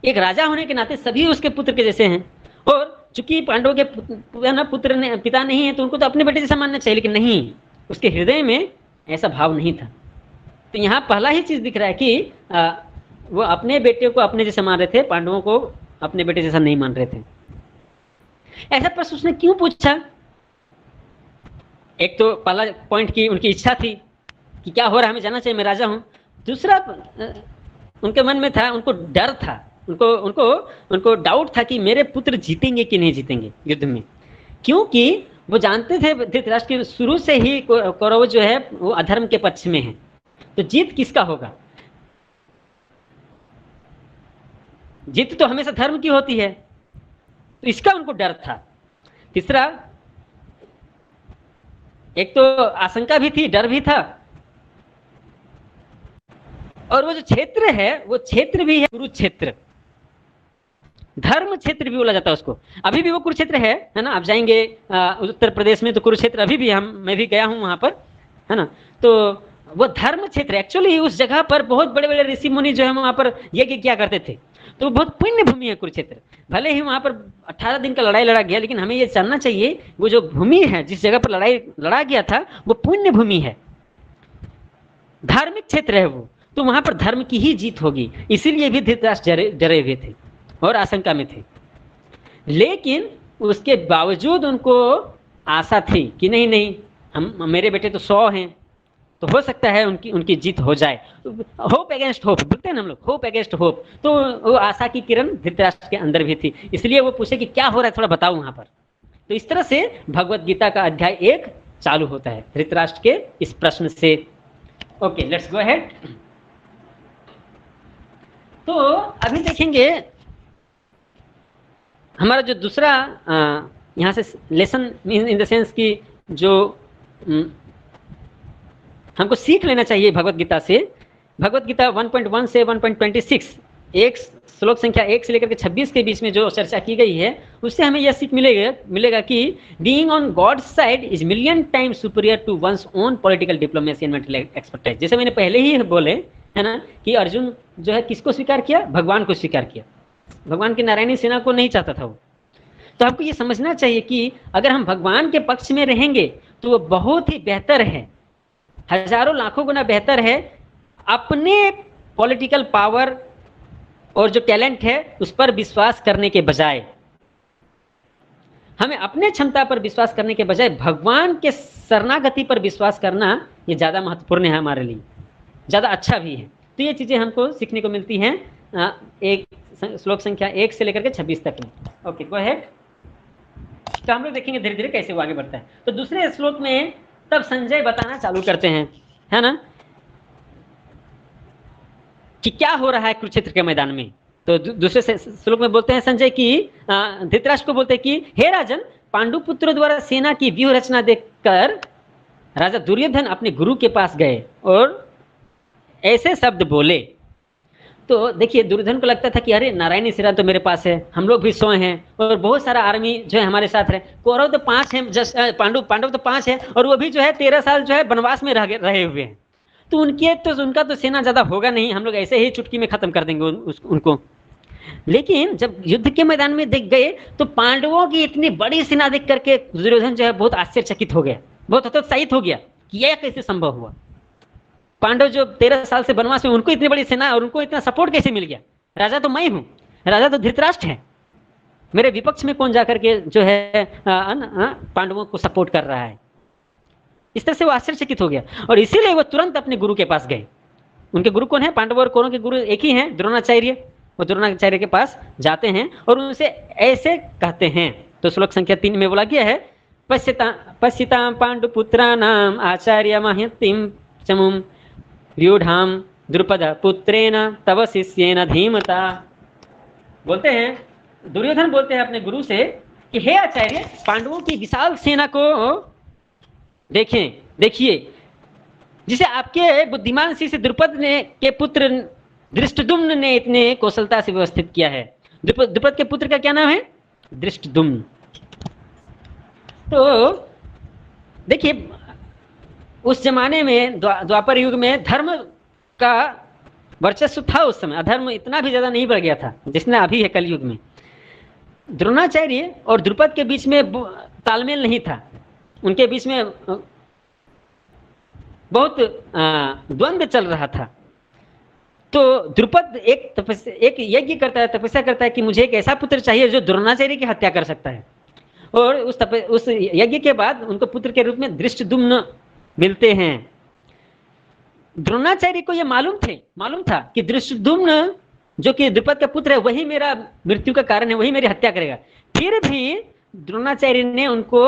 एक राजा होने के नाते सभी उसके पुत्र के जैसे हैं, और चूंकि पांडवों के पिता नहीं है तो उनको तो अपने बेटे जैसा मानना चाहिए, लेकिन नहीं, उसके हृदय में ऐसा भाव नहीं था। तो यहाँ पहला ही चीज दिख रहा है कि वो अपने बेटे को अपने जैसा मान रहे थे, पांडवों को अपने बेटे जैसा नहीं मान रहे थे। ऐसा प्रश्न उसने क्यों पूछा? एक तो पहला पॉइंट की उनकी इच्छा थी कि क्या हो रहा है, हमें जानना चाहिए, मैं राजा हूँ। दूसरा उनके मन में था, उनको डर था, उनको डाउट था कि मेरे पुत्र जीतेंगे कि नहीं जीतेंगे युद्ध में, क्योंकि वो जानते थे धृतराष्ट्र की शुरू से ही कौरव जो है वो अधर्म के पक्ष में है, तो जीत किसका होगा? जीत तो हमेशा धर्म की होती है, तो इसका उनको डर था। तीसरा, एक तो आशंका भी थी, डर भी था, और वो जो क्षेत्र है वो क्षेत्र भी है कुरुक्षेत्र, धर्म क्षेत्र भी बोला जाता है उसको। अभी भी वो कुरुक्षेत्र है ना। आप जाएंगे उत्तर प्रदेश में तो कुरुक्षेत्र अभी भी मैं भी गया हूँ वहां पर, है ना। तो वो धर्म क्षेत्र एक्चुअली उस जगह पर बहुत बड़े बड़े ऋषि मुनि जो है वहां पर यज्ञ किया करते थे, तो बहुत पुण्य भूमि है कुरुक्षेत्र। भले ही वहां पर 18 दिन का लड़ाई लड़ा गया, लेकिन हमें ये जानना चाहिए वो जो भूमि है जिस जगह पर लड़ाई लड़ा गया था वो पुण्य भूमि है, धार्मिक क्षेत्र है वो, तो वहां पर धर्म की ही जीत होगी। इसीलिए भी धृतराष्ट्र डरे हुए थे और आशंका में थे, लेकिन उसके बावजूद उनको आशा थी कि नहीं हम मेरे बेटे तो 100 हैं, तो हो सकता है उनकी जीत हो जाए। होप अगेंस्ट होप बोलते हैं ना हम लोग, होप अगेंस्ट होप। तो वो आशा की किरण धृतराष्ट्र के अंदर भी थी, इसलिए वो पूछे कि क्या हो रहा है, थोड़ा बताओ वहां पर। तो इस तरह से भगवत गीता का अध्याय 1 चालू होता है धृतराष्ट्र के इस प्रश्न से। Okay, let's go ahead. तो अभी देखेंगे हमारा जो दूसरा यहाँ से लेसन इन द सेंस की जो हमको सीख लेना चाहिए भगवत गीता से। भगवत गीता 1.1 से 1.26, एक श्लोक संख्या 1 से लेकर के 26 के बीच में जो चर्चा की गई है, उससे हमें यह सीख मिलेगा कि being on God's side is million times superior to one's own political diplomacy and mental expertise. जैसे मैंने पहले ही बोले है ना कि अर्जुन जो है किसको स्वीकार किया? भगवान को स्वीकार किया। भगवान की नारायणी सेना को नहीं चाहता था वो। तो हमको ये समझना चाहिए कि अगर हम भगवान के पक्ष में रहेंगे तो वो बहुत ही बेहतर है, हजारों लाखों गुना बेहतर है अपने पॉलिटिकल पावर और जो टैलेंट है उस पर विश्वास करने के बजाय। हमें अपने क्षमता पर विश्वास करने के बजाय भगवान के शरणागति पर विश्वास करना ये ज़्यादा महत्वपूर्ण है, हमारे लिए ज़्यादा अच्छा भी है। तो ये चीज़ें हमको सीखने को मिलती हैं एक श्लोक संख्या 1 से लेकर के 26 तक में। Okay, go ahead. तो हम लोग देखेंगे धीरे धीरे कैसे वो आगे बढ़ता है। तो दूसरे श्लोक में तब संजय बताना चालू करते हैं, है ना, कि क्या हो रहा है कुरुक्षेत्र के मैदान में। तो दूसरे श्लोक में बोलते हैं संजय की धृतराष्ट्र को बोलते हैं कि हे राजन, पांडु पुत्रों द्वारा सेना की व्यूह रचना देखकर राजा दुर्योधन अपने गुरु के पास गए और ऐसे शब्द बोले। तो देखिए दुर्योधन को लगता था कि अरे नारायणी सेना तो मेरे पास है, हम लोग भी सोए हैं और बहुत सारा आर्मी जो है हमारे साथ है। कौरव तो 5 है, पांडव तो 5 है और वो भी जो है 13 साल जो है वनवास में रहे हुए हैं। तो उनका तो सेना ज्यादा होगा नहीं, हम लोग ऐसे ही चुटकी में खत्म कर देंगे उनको। लेकिन जब युद्ध के मैदान में देख गए तो पांडवों की इतनी बड़ी सेना देख करके दुर्योधन जो है बहुत आश्चर्यचकित हो गया, बहुत हतोत्साहित हो गया कि यह कैसे संभव हुआ। पांडव जो 13 साल से वनवास में, उनको इतनी बड़ी सेना और उनको इतना सपोर्ट कैसे मिल गया? राजा तो मैं हूं, राजा तो धृतराष्ट्र है, मेरे विपक्ष में कौन जाकर के जो है पांडवों को सपोर्ट कर रहा है? इस तरह से वो आश्चर्यचकित हो गया और इसीलिए वो तुरंत अपने गुरु के पास गए। उनके गुरु कौन है? पांडव और कौरव के गुरु एक ही हैं, द्रोणाचार्य। वो द्रोणाचार्य के पास जाते हैं और उनसे ऐसे कहते हैं। तो श्लोक संख्या 3 में बोला गया है, पश्यतां पांडुपुत्राणाम आचार्य महतिम चमुम व्यूढ़ाम द्रुपद पुत्रेण तव शिष्येन धीमता। बोलते हैं, दुर्योधन बोलते हैं अपने गुरु से कि हे आचार्य, पांडवों की विशाल सेना को देखिए, जिसे आपके बुद्धिमान शिष्य द्रुपद ने के पुत्र धृष्टद्युम्न ने इतने कौशलता से व्यवस्थित किया है। द्रुपद के पुत्र का क्या नाम है? धृष्टद्युम्न। तो देखिए उस जमाने में द्वापर युग में धर्म का वर्चस्व था। उस समय अधर्म इतना भी ज्यादा नहीं बढ़ गया था जितना अभी है कलयुग में। द्रोणाचार्य और द्रुपद के बीच में तालमेल नहीं था, उनके बीच में बहुत द्वंद्व चल रहा था। तो द्रुपद एक यज्ञ करता है, तपस्या करता है कि मुझे एक ऐसा पुत्र चाहिए जो द्रोणाचार्य की हत्या कर सकता है। और उस यज्ञ के बाद उनको पुत्र के रूप में धृष्टद्युम्न मिलते हैं। द्रोणाचार्य को यह मालूम था कि धृष्टद्युम्न जो कि द्रुपद का पुत्र है वही मेरा मृत्यु का कारण है, वही मेरी हत्या करेगा। फिर भी द्रोणाचार्य ने उनको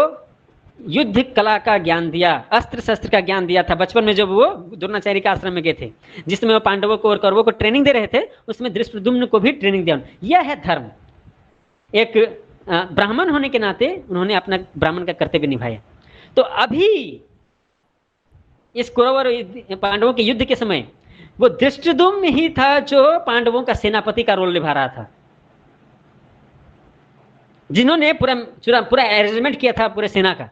युद्ध कला का ज्ञान दिया, अस्त्र शस्त्र का ज्ञान दिया था। बचपन में जब वो द्रोणाचार्य के आश्रम में गए थे, जिसमें वो पांडवों को और कौरवों को ट्रेनिंग दे रहे थे, उसमें धृष्टद्युम्न को भी ट्रेनिंग दिया। यह है धर्म। एक ब्राह्मण होने के नाते उन्होंने अपना ब्राह्मण का कर्तव्य निभाया। तो अभी इस कौरव और पांडवों के युद्ध के समय वो धृष्टद्युम्न ही था जो पांडवों का सेनापति का रोल निभा रहा था, जिन्होंने पूरा अरेंजमेंट किया था, पूरे सेना का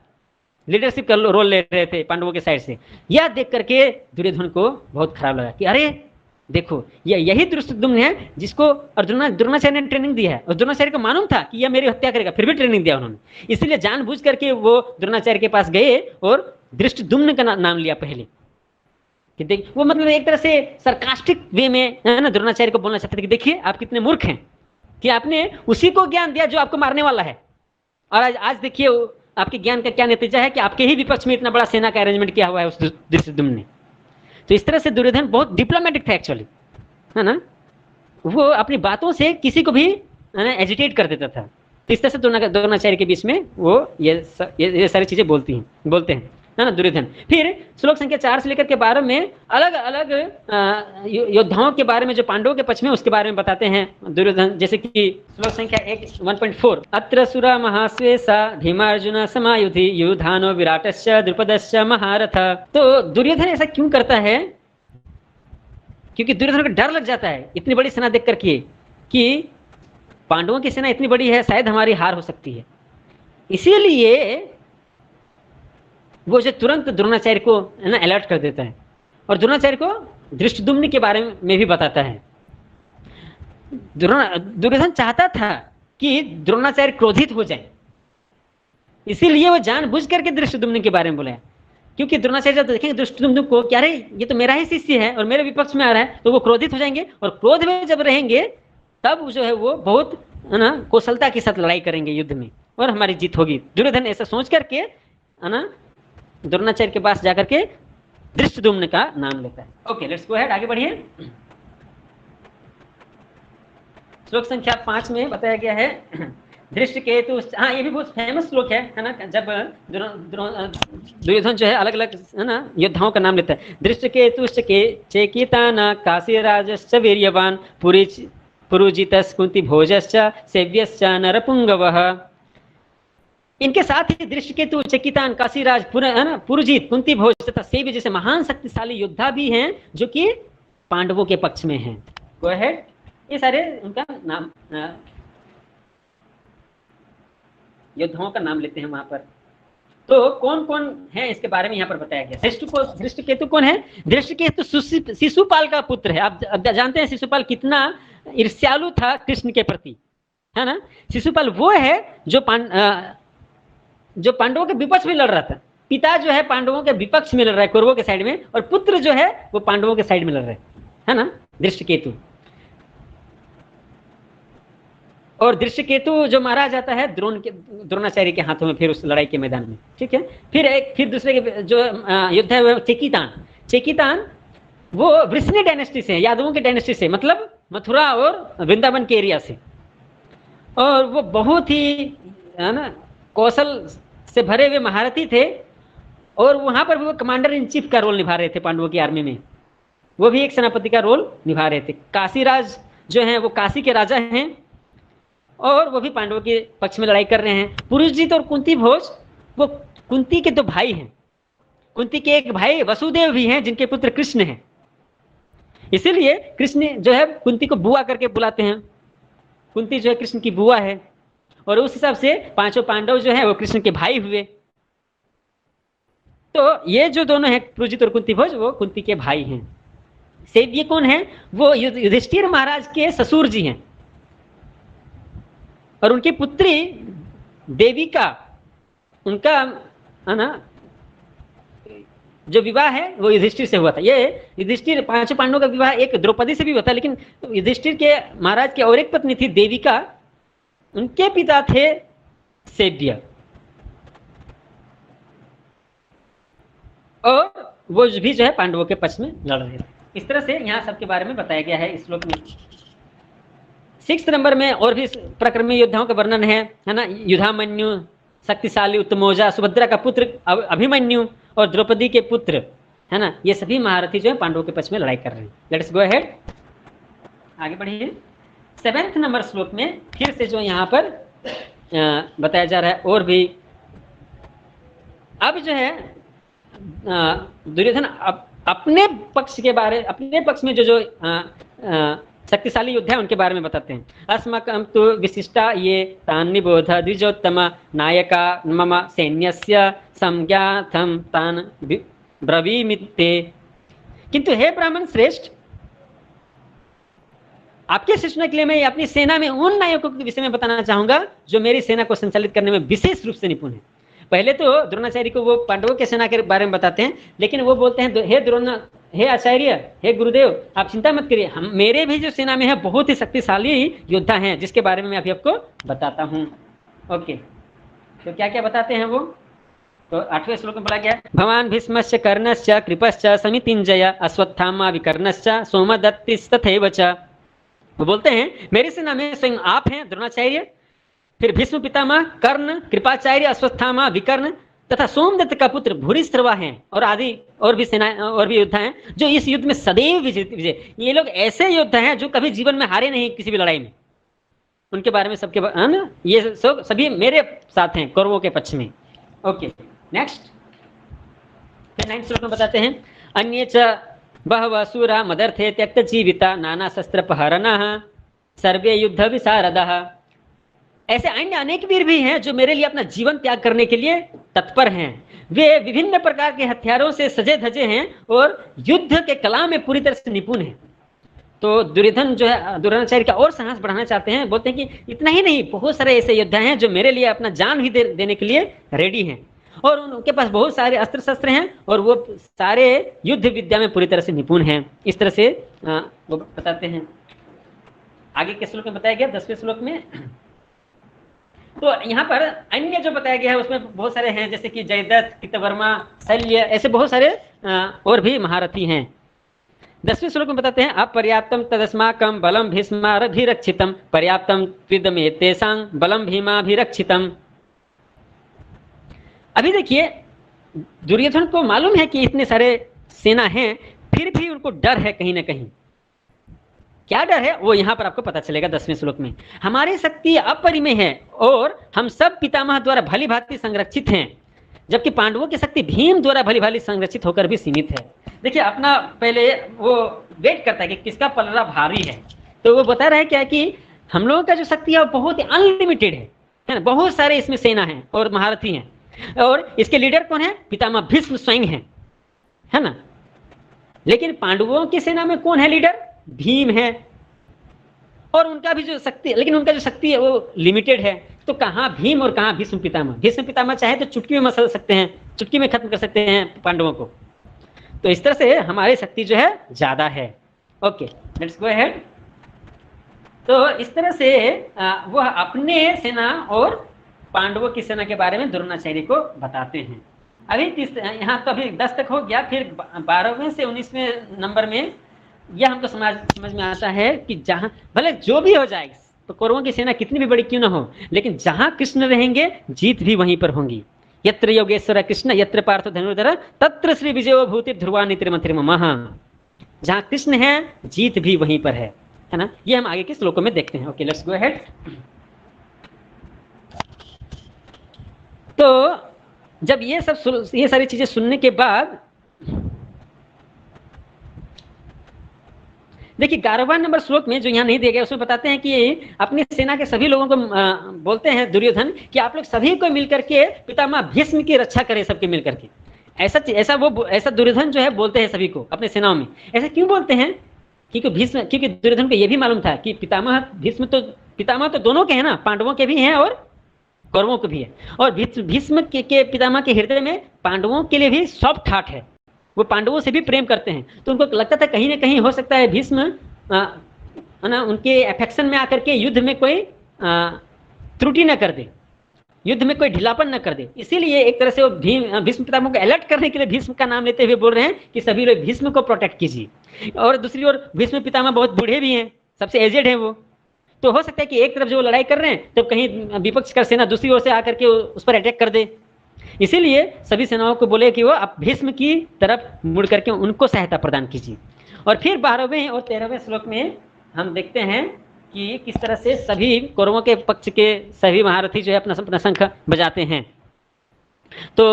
लीडरशिप का रोल ले रहे थे पांडवों के साइड से। यह देख करके दुर्योधन को बहुत खराब लगा कि अरे देखो यही धृष्टद्युम्न है जिसको द्रोणाचार्य ने ट्रेनिंग दिया है। और द्रोणाचार्य को मालूम था कि यह मेरी हत्या करेगा, फिर भी ट्रेनिंग दिया उन्होंने। इसलिए जानबूझ करके वो द्रोणाचार्य के पास गए और धृष्टद्युम्न का नाम लिया पहले। कि देख वो मतलब एक तरह से सरकास्टिक वे में है ना द्रोणाचार्य को बोलना चाहते थे कि देखिए आप कितने मूर्ख हैं कि आपने उसी को ज्ञान दिया जो आपको मारने वाला है। और आज देखिए आपके ज्ञान का क्या नतीजा है कि आपके ही विपक्ष में इतना बड़ा सेना का अरेंजमेंट किया हुआ है उस धृष्टद्युम्न ने। तो इस तरह से दुर्योधन बहुत डिप्लोमेटिक था एक्चुअली, है ना। वो अपनी बातों से किसी को भी एजिटेट कर देता था। तो इस तरह से द्रोणाचार्य के बीच में वो ये सारी चीजें बोलते हैं। है ना, दुर्योधन। फिर श्लोक संख्या 4 से लेकर के 12 में अलग अलग योद्धाओं के बारे में, जो पांडवों के पक्ष में, उसके बारे में बताते हैं दुर्योधन। जैसे कि श्लोक संख्या 1.4, अत्र सुरा महाश्वेसा भीमार्जुन समायुधि युधानो विराटश्च द्रुपदश्च महारथ। तो दुर्योधन ऐसा क्यों करता है? क्योंकि दुर्योधन को डर लग जाता है इतनी बड़ी सेना देख करके कि पांडवों की सेना इतनी बड़ी है, शायद हमारी हार हो सकती है। इसीलिए वो जो तुरंत द्रोणाचार्य को है ना अलर्ट कर देता है, और द्रोणाचार्य को धृष्टद्युम्न के बारे में भी बताता है। दुर्योधन चाहता था कि द्रोणाचार्य क्रोधित हो जाए, इसीलिए वो जानबूझ करके धृष्टद्युम्न के बारे में बोला, क्योंकि द्रोणाचार्य जब देखेंगे धृष्टद्युम्न को, क्या रे ये तो मेरा ही शिष्य है और मेरे विपक्ष में आ रहा है, तो वो क्रोधित हो जाएंगे, और क्रोध में जब रहेंगे तब जो है वो बहुत है ना कौशलता के साथ लड़ाई करेंगे युद्ध में, और हमारी जीत होगी। दुर्योधन ऐसा सोच करके है ना द्रोणाचार्य के पास जाकर के धृष्टद्युम्न का नाम लेता है। ओके, लेट्स गो अहेड, आगे बढ़िए। श्लोक संख्या 5 में बताया गया है धृष्टकेतु, हाँ ये भी बहुत फेमस श्लोक है ना, जब दुर्योधन जो है अलग अलग है ना योद्धाओं का नाम लेता है। धृष्टकेतुश्च चेकितान काशीराजश्च वीर्यवान पुरुजितस् कुंती भोजश्च सेव्यश्च नरपुंगवः। इनके साथ ही दृष्टकेतु, चेकितान, काशीराज, पुरुजित, कुंती भोज तथा सेव्य जैसे महान शक्तिशाली योद्धा भी हैं जो कि पांडवों के पक्ष में हैं। गो अहेड, ये सारे उनका नाम योद्धाओं का नाम लेते हैं वहां पर। तो कौन कौन है इसके बारे में यहाँ पर बताया गया। दृष्टकेतु कौन है? दृष्टकेतु शिशुपाल का पुत्र है। आप जानते हैं शिशुपाल कितना ईर्ष्यालु था कृष्ण के प्रति, है ना। शिशुपाल वो है जो पांडवों के विपक्ष में लड़ रहा था। पिता जो है पांडवों के विपक्ष में लड़ रहा है, कौरवों के साइड में, और पुत्र जो है वो पांडवों के साइड में लड़ रहे है ना, दृष्टकेतु। और दृष्टकेतु जो मारा जाता है द्रोणाचार्य के हाथों में फिर उस लड़ाई के मैदान में, ठीक है। फिर दूसरे के जो युद्ध है वो चेकितान वो वृष्णि डायनेस्टी से, यादवों की डायनेस्टी से, मतलब मथुरा और वृंदावन के एरिया से। और वो बहुत ही है ना कौशल से भरे हुए महारथी थे, और वहां पर वो कमांडर इन चीफ का रोल निभा रहे थे पांडवों की आर्मी में। वो भी एक सेनापति का रोल निभा रहे थे। काशीराज जो हैं वो काशी के राजा हैं, और वो भी पांडवों के पक्ष में लड़ाई कर रहे हैं। पुरुषजीत और कुंती भोज वो कुंती के दो भाई हैं। कुंती के एक भाई वसुदेव भी हैं जिनके पुत्र कृष्ण हैं। इसीलिए कृष्ण जो है कुंती को बुआ करके बुलाते हैं। कुंती जो है कृष्ण की बुआ है, और उस हिसाब से पांचों पांडव जो है वो कृष्ण के भाई हुए। तो ये जो दोनों हैं पुरुषजीत और कुंती भोज वो कुंती के भाई हैं। सेव्य कौन है? वो युधिष्ठिर महाराज के ससुर जी हैं, और उनकी पुत्री देविका, उनका है ना जो विवाह है वो युधिष्ठिर से हुआ था। ये युधिष्ठिर पांचों पांडवों का विवाह एक द्रौपदी से भी हुआ था, लेकिन युधिष्ठिर के महाराज की और एक पत्नी थी देविका, उनके पिता थे सेव्य, और वो भी जो है पांडवों के पक्ष में लड़ रहे थे। इस तरह से यहाँ सबके बारे में बताया गया है इस श्लोक में। 6 नंबर में और भी प्रक्रमी योद्धाओं का वर्णन है ना। युधामन्यु, शक्तिशाली उत्तमौजा, सुभद्रा का पुत्र अभिमन्यु, और द्रौपदी के पुत्र, है ना, ये सभी महारथी जो है पांडवों के पक्ष में लड़ाई कर रहे हैं। लेट्स गो अहेड, आगे बढ़िए। 7 नंबर श्लोक में फिर से जो यहाँ पर बताया जा रहा है, और भी अब जो है दुर्योधन अपने पक्ष में जो शक्तिशाली योद्धा है उनके बारे में बताते हैं। अस्माकं तु विशिष्टा ये तान् निबोध द्विजोत्तम नायका मम सैन्यस्य संज्ञातं तान् ब्रवीमिते। किंतु हे ब्राह्मण श्रेष्ठ, आपके सूचना के लिए मैं अपनी सेना में उन नायकों के विषय में बताना चाहूंगा जो मेरी सेना को संचालित करने में विशेष रूप से निपुण है। पहले तो द्रोणाचार्य को वो पांडवों के सेना के बारे में बताते हैं, लेकिन वो बोलते हैं हे आचार्य, हे गुरुदेव, आप चिंता मत करिए, हम मेरे भी जो सेना में है बहुत ही शक्तिशाली योद्धा हैं, जिसके बारे में मैं अभी आपको बताता हूँ। ओके, तो क्या क्या बताते हैं वो? तो 8वें श्लोक में बोला गया, भवान भीष्मश्च कर्णश्च कृपश्च समितिंजय अश्वत्थामा विकर्णश्च सोमदत्तिस्तथैव च। वो बोलते हैं मेरी सेना में स्वयं आप हैं द्रोणाचार्य, फिर भीष्म पितामह, कर्ण, कृपाचार्य, अश्वत्थामा, विकर्ण तथा सोमदत्त का पुत्र भूरिश्रवा हैं और आदि और भी सेना और भी योद्धा हैं जो इस युद्ध में सदैव विजय। ये लोग ऐसे योद्धा हैं जो कभी जीवन में हारे नहीं किसी भी लड़ाई में। उनके बारे में सबके ये सब सभी मेरे साथ हैं कौरवों के पक्ष में। ओके नेक्स्ट, फिर 9 श्लोक में बताते हैं अन्ये च बहवः सूरा मदर्थे त्यक्त जीविता नाना शस्त्र पहरनः सर्वे युद्ध विशारदः। ऐसे अन्य अनेक वीर भी हैं जो मेरे लिए अपना जीवन त्याग करने के लिए तत्पर हैं। वे विभिन्न प्रकार के हथियारों से सजे धजे हैं और युद्ध के कला में पूरी तरह से निपुण हैं। तो दुर्योधन जो है द्रोणाचार्य का और साहस बढ़ाना चाहते हैं, बोलते हैं कि इतना ही नहीं, बहुत सारे ऐसे योद्धा हैं जो मेरे लिए अपना जान भी देने के लिए रेडी हैं और उनके पास बहुत सारे अस्त्र शस्त्र हैं और वो सारे युद्ध विद्या में पूरी तरह से निपुण हैं। इस तरह से वो बताते हैं। आगे के श्लोक में बताया गया 10वें श्लोक में। तो यहाँ पर अन्य जो बताया गया है उसमें बहुत सारे हैं, जैसे कि जयदत्त, कृतवर्मा, शल्य, ऐसे बहुत सारे और भी महारथी हैं। 10वें श्लोक में बताते हैं अपर्याप्तम तदस्माकं बलम भीष्माभिरक्षितम पर्याप्तम त्विदमेतेषां बलम भीमाभिरक्षितम। अभी देखिए दुर्योधन को मालूम है कि इतने सारे सेना हैं, फिर भी उनको डर है कहीं ना कहीं। क्या डर है वो यहाँ पर आपको पता चलेगा 10वें श्लोक में। हमारी शक्ति अपरिमेय है और हम सब पितामह द्वारा भली भांति संरक्षित हैं, जबकि पांडवों की शक्ति भीम द्वारा भली भांति संरक्षित होकर भी सीमित है। देखिए अपना पहले वो वेट करता है कि किसका पलड़ा भारी है, तो वो बता रहा है क्या कि हम लोगों का जो शक्ति है वो बहुत ही अनलिमिटेड है ना, बहुत सारे इसमें सेना है और महारथी हैं और इसके लीडर कौन है, पितामह भीष्म स्वयं है ना। लेकिन पांडवों की सेना में कौन है लीडर, भीम है और उनका भी जो शक्ति, लेकिन उनका जो शक्ति है वो लिमिटेड है। तो कहाँ भीम और कहाँ भीष्म पितामह। भीष्म पितामह चाहे तो चुटकी में मसल सकते हैं, चुटकी में खत्म कर सकते हैं पांडवों को। तो इस तरह से हमारी शक्ति जो है ज्यादा है। Okay let's go ahead. तो इस तरह से वह अपने सेना और पांडवों की सेना के बारे में द्रोणाचार्य को बताते हैं। अभी यहाँ तो अभी 10 तक हो गया, फिर 12वें से 19वें नंबर में यह हमको समझ में आता है कि जहाँ भले जो भी हो जाए, तो कौरवों की सेना कितनी भी बड़ी क्यों ना हो, लेकिन जहाँ कृष्ण रहेंगे जीत भी वहीं पर होंगी। यत्र योगेश्वर कृष्ण यत्र पार्थ धनुर्धर तत्र श्री विजयो भूति ध्रुवा नितिर्मतिर्ममः। जहाँ कृष्ण है जीत भी वहीं पर है ना। ये हम आगे के श्लोकों में देखते हैं। Okay let's go ahead. तो जब ये सारी चीजें सुनने के बाद देखिए 11वां नंबर श्लोक में जो यहाँ नहीं दिया गया उसमें बताते हैं कि अपनी सेना के सभी लोगों को बोलते हैं दुर्योधन कि आप लोग सभी को मिलकर के पितामह भीष्म की रक्षा करें, सबके मिलकर के। ऐसा दुर्योधन जो है बोलते हैं सभी को अपने सेनाओं में। ऐसा क्यों बोलते हैं, क्योंकि दुर्योधन को यह भी मालूम था कि पितामह तो दोनों के हैं ना, पांडवों के भी हैं और कौरवों के भी है। और भीष्म के पितामह के हृदय में पांडवों के लिए भी सॉफ्ट हार्ट है, वो पांडवों से भी प्रेम करते हैं। तो उनको लगता था कहीं ना कहीं हो सकता है भीष्म ना उनके अफेक्शन में आकर के युद्ध में कोई त्रुटि न कर दे, युद्ध में कोई ढिलापन न कर दे। इसीलिए एक तरह से वो भीष्म पितामह को अलर्ट करने के लिए भीष्म का नाम लेते हुए बोल रहे हैं कि सभी लोग भीष्म को प्रोटेक्ट कीजिए। और दूसरी ओर भीष्म पितामह बहुत बूढ़े भी हैं, सबसे एजेड हैं वो। तो हो सकता है कि एक तरफ जो लड़ाई कर रहे हैं तो कहीं विपक्ष का सेना दूसरी ओर से आकर के उस पर अटैक कर दे। इसीलिए सभी सेनाओं को बोले कि वो आप भीष्म की तरफ मुड़ करके उनको सहायता प्रदान कीजिए। और फिर 12वें और 13वें श्लोक में हम देखते हैं कि किस तरह से सभी कौरवों के पक्ष के सभी महारथी जो है अपना शंख बजाते हैं। तो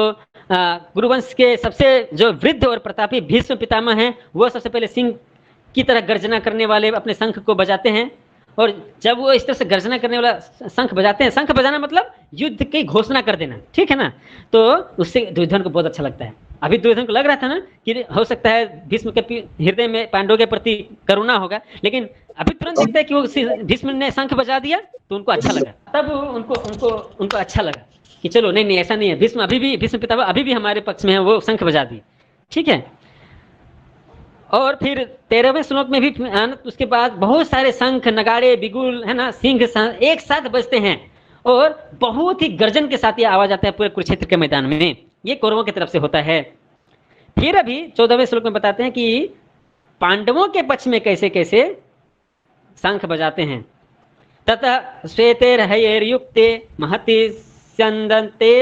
गुरुवंश के सबसे जो वृद्ध और प्रतापी भीष्म पितामह हैं वो सबसे पहले सिंह की तरह गर्जना करने वाले अपने शंख को बजाते हैं। और जब वो इस तरह से गर्जना करने वाला शंख बजाते हैं, शंख बजाना मतलब युद्ध की घोषणा कर देना, ठीक है ना। तो उससे दुर्योधन को बहुत अच्छा लगता है। अभी दुर्योधन को लग रहा था ना कि हो सकता है भीष्म के हृदय में पांडवों के प्रति करुणा होगा, लेकिन अभी तुरंत देखता है कि वो भीष्म ने शंख बजा दिया तो उनको अच्छा लगा। तब उनको अच्छा लगा कि चलो नहीं ऐसा नहीं है, भीष्म पितामह अभी भी हमारे पक्ष में है, वो शंख बजा दिए, ठीक है। और फिर 13वें श्लोक में भी उसके बाद बहुत सारे शंख नगाड़े बिगुल है ना सिंह एक साथ बजते हैं और बहुत ही गर्जन के साथ ये आवाज आता है पूरे कुरुक्षेत्र के मैदान में। ये कौरवों की तरफ से होता है। फिर अभी 14वें श्लोक में बताते हैं कि पांडवों के पक्ष में कैसे कैसे शंख बजाते हैं। ततः श्वेते रहयेर्युक्ते महति स्यन्दन्ते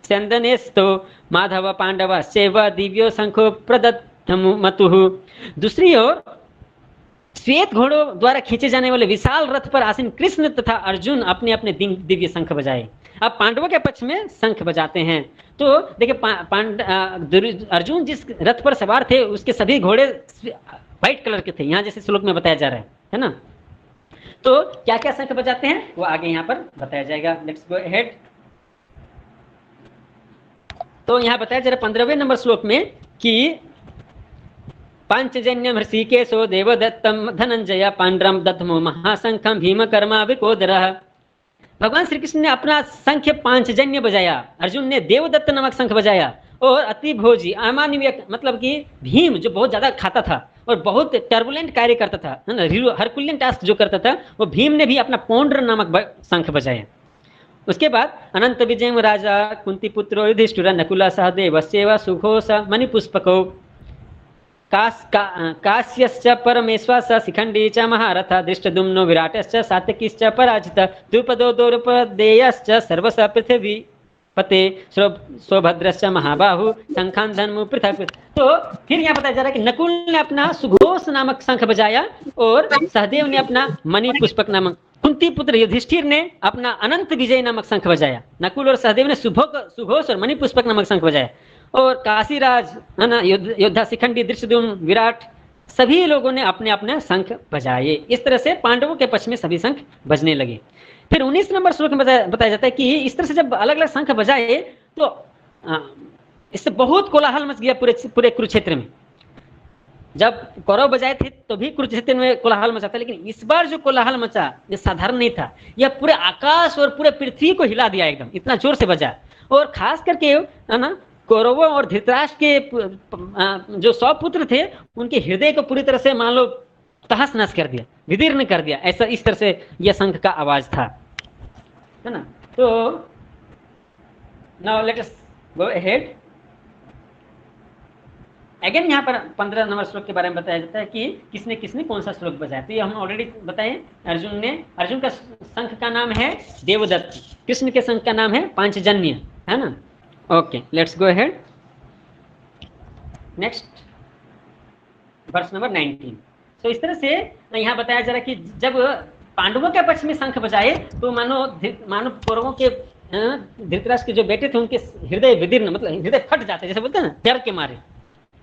स्यन्दनेस्तो माधव पांडव सेव दिव्यो शंखो प्रदत्तमतुः। दूसरी ओर श्वेत घोड़ों द्वारा खींचे जाने वाले विशाल रथ पर आसीन कृष्ण तथा अर्जुन अपने अपने दिव्य शंख बजाए। अब पांडवों के पक्ष में शंख बजाते हैं। तो देखिए अर्जुन जिस रथ पर सवार थे उसके सभी घोड़े व्हाइट कलर के थे, यहाँ जैसे श्लोक में बताया जा रहा है ना। तो क्या क्या शंख बजाते हैं वो आगे यहाँ पर बताया जाएगा। Let's go ahead. तो यहाँ बताया जा रहा है 15वें नंबर श्लोक में कि पांचजन्यम ऋषिकेशो देवदत्तम धनंजय पांड्रम दधमो महाशंखम भीमकर्मा विकोदरः। भगवान श्री कृष्ण ने अपना शंख पांचजन्य बजाया, अर्जुन ने देवदत्त नामक शंख बजाया, और अति भोजी अमानवीय मतलब कि भीम जो बहुत ज्यादा खाता था और बहुत टर्बुलेंट कार्य करता था, है ना, हरकुलियन टास्क जो करता था, वो भीम ने भी अपना पौंड्र नामक शंख बजाया। उसके बाद अनंत विजय राजा कुंती पुत्रो युधिष्ठिर नकुला सहदेव सेवा सुघोष मणिपुष्पको काश्यश्च परमेश्वर शिखंडी च महारथ दृष्टदुम्नो विराटश्च सात्यकीश्च पराजित द्रुपदो द्रौपदेयश्च सर्वश पृथ्वी पते सौभद्रश्च महाबाहु शंखान धन्मु पृथक। तो फिर यहाँ बताया जा रहा है कि नकुल ने अपना सुघोष नामक शंख बजाया और सहदेव ने अपना मणि पुष्पक नामक, कुंती पुत्र युधिष्ठिर ने अपना अनंत विजय नामक शंख बजाया। नकुल और सहदेव ने सुघोष और मणि पुष्पक नामक शंख बजाया। और काशीराज, है ना, योद्धा शिखंडी दृष्टद्युम्न विराट सभी लोगों ने अपने अपने शंख बजाए। इस तरह से पांडवों के पक्ष में सभी शंख बजने लगे। फिर 19 नंबर श्लोक में बताया जाता है कि इस तरह से जब अलग अलग शंख बजाए तो इससे बहुत कोलाहल मच गया पूरे कुरुक्षेत्र में। जब कौरव बजाए थे तो भी कुरुक्षेत्र में कोलाहल मचा था, लेकिन इस बार जो कोलाहल मचा ये साधारण नहीं था, यह पूरे आकाश और पूरे पृथ्वी को हिला दिया एकदम, इतना जोर से बजा। और खास करके, है ना, कौरवों और धृतराष्ट्र के जो 100 पुत्र थे उनके हृदय को पूरी तरह से मान लो तहस नहस कर दिया, विदीर्ण कर दिया। ऐसा इस तरह से यह शंख का आवाज था, है ना। तो now let us go ahead. Again यहाँ पर 15 नंबर श्लोक के बारे में बताया जाता है कि किसने किसने कौन सा श्लोक बजाया। तो ये हमने ऑलरेडी बताए, अर्जुन का शंख का नाम है देवदत्त, कृष्ण के शंख का नाम है पांचजन्य, है ना। Okay, let's go ahead. Next verse number 19। तो इस तरह से यहाँ बताया जा रहा है कि जब पांडवों के पक्ष में शंख बजाए तो मानो कौरवों के धृतराष्ट्र के जो बेटे थे उनके हृदय विदीर्ण, मतलब हृदय फट जाते, जैसे बोलते हैं ना, डर के मारे।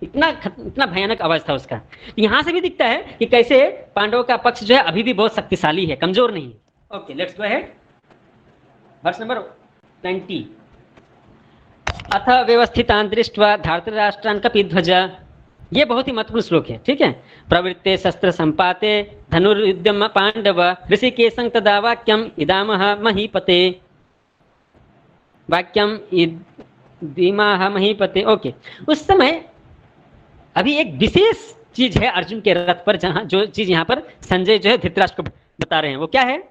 इतना भयानक आवाज था उसका। यहाँ से भी दिखता है कि कैसे पांडवों का पक्ष जो है अभी भी बहुत शक्तिशाली है, कमजोर नहीं है। Okay, let's go ahead. Verse number 20। अथ व्यवस्थितान् दृष्ट्वा धार्तराष्ट्रान् कपिध्वज। ये बहुत ही महत्वपूर्ण श्लोक है, ठीक है। प्रवृत्ते शस्त्र संपाते धनुर्युद्धम पांडव ऋषिकेशं तदा वाक्यम इदामह महीपते, वाक्यम इदीमाह महीपते। ओके, उस समय अभी एक विशेष चीज है अर्जुन के रथ पर, जहां जो चीज यहाँ पर संजय जो है धृतराष्ट्र को बता रहे हैं, वो क्या है।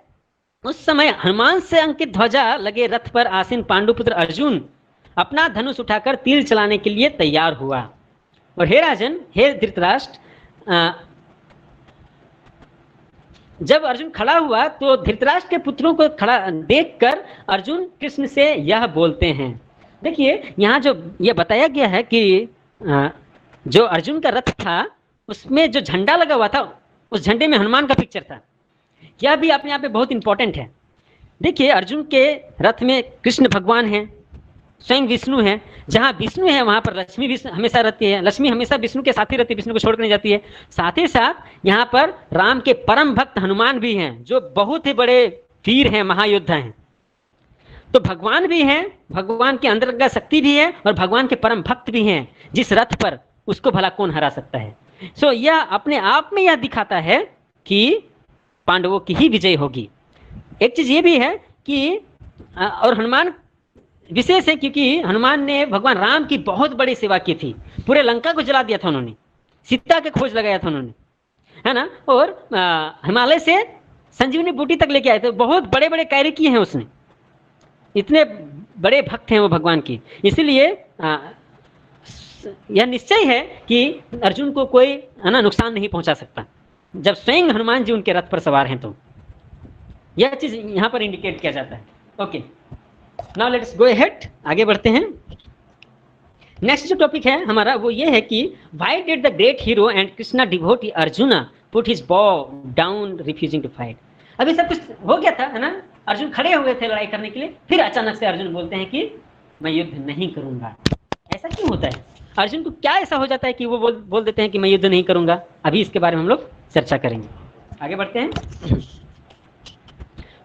उस समय हनुमान से अंकित ध्वजा लगे रथ पर आसीन पांडुपुत्र अर्जुन अपना धनुष उठाकर तीर चलाने के लिए तैयार हुआ। और हे राजन, हे धृतराष्ट्र, जब अर्जुन खड़ा हुआ तो धृतराष्ट्र के पुत्रों को खड़ा देखकर अर्जुन कृष्ण से यह बोलते हैं। देखिए यहाँ जो यह बताया गया है कि जो अर्जुन का रथ था उसमें जो झंडा लगा हुआ था उस झंडे में हनुमान का पिक्चर था। यह भी अपने आप में बहुत इंपॉर्टेंट है। देखिए अर्जुन के रथ में कृष्ण भगवान है, स्वयं विष्णु है। जहाँ विष्णु है वहाँ पर लक्ष्मी भी हमेशा रहती है, लक्ष्मी हमेशा विष्णु के साथ ही रहती है, विष्णु को छोड़कर नहीं जाती है। साथ ही साथ यहाँ पर राम के परम भक्त हनुमान भी हैं, जो बहुत ही बड़े वीर हैं, महायोद्धा हैं। तो भगवान भी हैं, भगवान के अंतर्गत शक्ति भी है और भगवान के परम भक्त भी हैं। जिस रथ पर उसको भला कौन हरा सकता है। सो यह अपने आप में यह दिखाता है कि पांडवों की ही विजय होगी। एक चीज ये भी है कि और हनुमान विशेष है क्योंकि हनुमान ने भगवान राम की बहुत बड़ी सेवा की थी। पूरे लंका को जला दिया था उन्होंने, सीता के खोज लगाया था उन्होंने, है ना। और हिमालय से संजीवनी बूटी तक लेके आए थे। बहुत बड़े बड़े कार्य किए हैं उसने, इतने बड़े भक्त हैं वो भगवान की। इसलिए यह निश्चय है कि अर्जुन को कोई, है ना, नुकसान नहीं पहुंचा सकता जब स्वयं हनुमान जी उनके रथ पर सवार हैं। तो यह चीज यहाँ पर इंडिकेट किया जाता है। Okay, now let's go ahead, आगे बढ़ते हैं। नेक्स्ट जो टॉपिक है हमारा वो ये है कि why did the great hero and Krishna devotee arjuna put his बॉ डाउन रिफ्यूजिंग टू फाइट। अभी सब कुछ हो गया था, है ना, अर्जुन खड़े हो गए थे लड़ाई करने के लिए, फिर अचानक से अर्जुन बोलते हैं कि मैं युद्ध नहीं करूंगा। ऐसा क्यों होता है? अर्जुन को क्या ऐसा हो जाता है कि वो बोल देते हैं कि मैं युद्ध नहीं करूंगा? अभी इसके बारे में हम लोग चर्चा करेंगे। आगे बढ़ते हैं।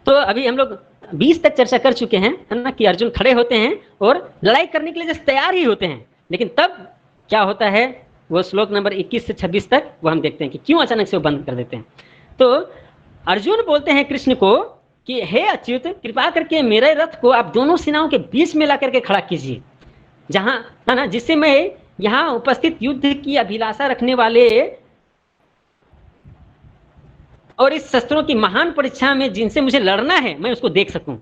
तो अभी हम लोग 20 तक चर्चा कर चुके हैं, है ना, कि अर्जुन खड़े होते हैं और लड़ाई करने के लिए जैसे तैयार ही होते हैं, लेकिन तब क्या होता है वो श्लोक नंबर 21 से 26 तक वो हम देखते हैं कि क्यों अचानक से वो बंद कर देते हैं। तो अर्जुन बोलते हैं कृष्ण को कि हे अच्युत, कृपा करके मेरे रथ को आप दोनों सेनाओं के बीच में ला करके खड़ा कीजिए, जहां, है ना, जिससे मैं यहाँ उपस्थित युद्ध की अभिलाषा रखने वाले और इस शस्त्रों की महान परीक्षा में जिनसे मुझे लड़ना है मैं उसको देख सकूं।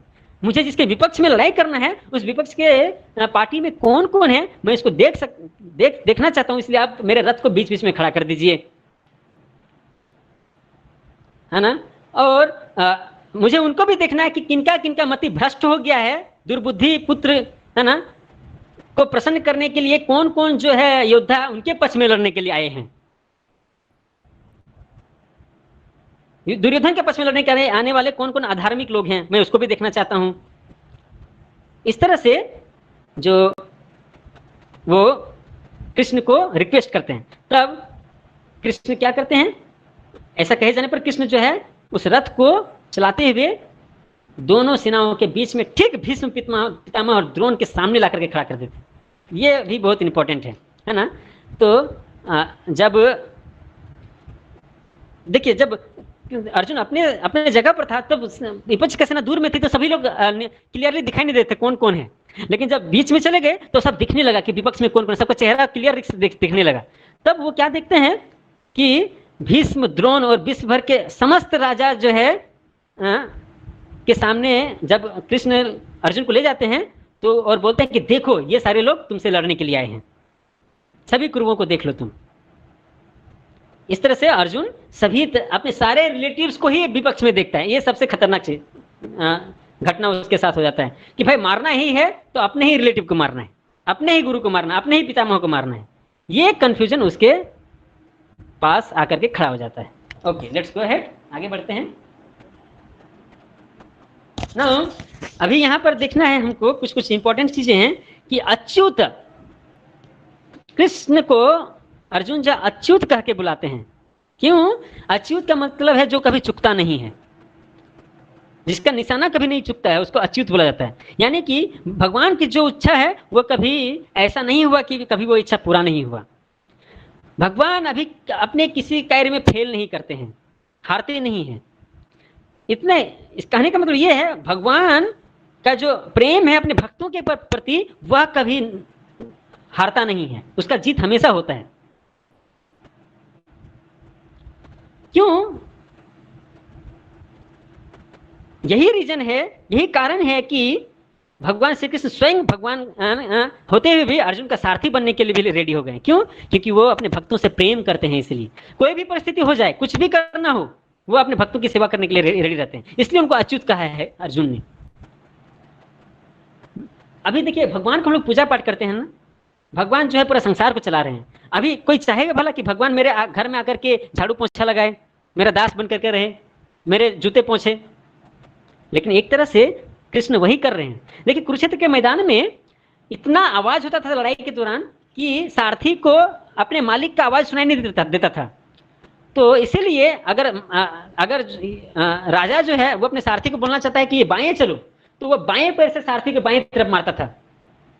मुझे जिसके विपक्ष में लड़ाई करना है उस विपक्ष के पार्टी में कौन कौन है मैं इसको देखना चाहता हूं, इसलिए आप मेरे रथ को बीच बीच में खड़ा कर दीजिए, है ना। और मुझे उनको भी देखना है कि किनका किनका मति भ्रष्ट हो गया है, दुर्बुद्धि पुत्र, है ना, को प्रसन्न करने के लिए कौन कौन जो है योद्धा उनके पक्ष में लड़ने के लिए आए हैं, दुर्योधन के पक्ष में लड़ने के आने वाले कौन कौन अधार्मिक लोग हैं मैं उसको भी देखना चाहता हूं। इस तरह से जो वो कृष्ण को रिक्वेस्ट करते हैं, तब कृष्ण क्या करते हैं, ऐसा कहे जाने पर कृष्ण जो है उस रथ को चलाते हुए दोनों सेनाओं के बीच में ठीक भीष्म पितामह और द्रोण के सामने ला करके खड़ा कर देते हैं। ये भी बहुत इंपॉर्टेंट है ना। तो जब देखिए, जब अर्जुन अपने जगह पर था तब विपक्ष का सेना दूर में थी तो सभी लोग क्लियरली दिखाई नहीं देते कौन कौन है, लेकिन जब बीच में चले गए तो सब दिखने लगा कि विपक्ष में कौन कौन, सबका चेहरा क्लियर दिखने लगा। तब वो क्या देखते हैं कि भीष्म, द्रोण और विश्व भर के समस्त राजा जो है के सामने जब कृष्ण अर्जुन को ले जाते हैं तो और बोलते हैं कि देखो ये सारे लोग तुमसे लड़ने के लिए आए हैं, सभी कुरुओं को देख लो तुम। इस तरह से अर्जुन सभी अपने सारे रिलेटिव्स को ही विपक्ष में देखता है। ये सबसे खतरनाक चीज घटना उसके साथ हो जाता है कि भाई मारना ही है तो अपने ही रिलेटिव को मारना है, अपने ही गुरु को मारना है, अपने ही पितामह को मारना है। ये कंफ्यूजन उसके पास आकर के खड़ा हो जाता है। ओके, लेट्स गो अहेड, आगे बढ़ते हैं। नाउ अभी यहाँ पर देखना है हमको कुछ इंपॉर्टेंट चीजें हैं कि अच्युत, कृष्ण को अर्जुन जो अच्युत कह के बुलाते हैं, क्यों? अच्युत का मतलब है जो कभी चुकता नहीं है, जिसका निशाना कभी नहीं चुकता है उसको अच्युत बोला जाता है। यानी कि भगवान की जो इच्छा है वो कभी ऐसा नहीं हुआ कि कभी वो इच्छा पूरा नहीं हुआ। भगवान अभी अपने किसी कार्य में फेल नहीं करते हैं, हारते नहीं हैं। इतने इस कहने का मतलब ये है भगवान का जो प्रेम है अपने भक्तों के प्रति वह कभी हारता नहीं है, उसका जीत हमेशा होता है। क्यों? यही रीजन है, यही कारण है कि भगवान श्री कृष्ण स्वयं भगवान होते हुए भी अर्जुन का सारथी बनने के लिए भी रेडी हो गए। क्यों? क्योंकि वो अपने भक्तों से प्रेम करते हैं, इसलिए कोई भी परिस्थिति हो जाए, कुछ भी करना हो, वो अपने भक्तों की सेवा करने के लिए रेडी रहते हैं। इसलिए उनको अच्युत कहा है अर्जुन ने। अभी देखिए भगवान को हम लोग पूजा पाठ करते हैं ना, भगवान जो है पूरा संसार को चला रहे हैं। अभी कोई चाहेगा भला कि भगवान मेरे घर में आकर के झाड़ू पोछा लगाए, मेरा दास बन करके रहे, मेरे जूते पोछे? लेकिन एक तरह से कृष्ण वही कर रहे हैं। लेकिन कुरुक्षेत्र के मैदान में इतना आवाज होता था लड़ाई के दौरान कि सारथी को अपने मालिक का आवाज सुनाई नहीं देता था। तो इसीलिए अगर राजा जो है वो अपने सारथी को बोलना चाहता है कि ये बाएं चलो, तो वो बाएं पैर से सारथी के बाएं तरफ मारता था,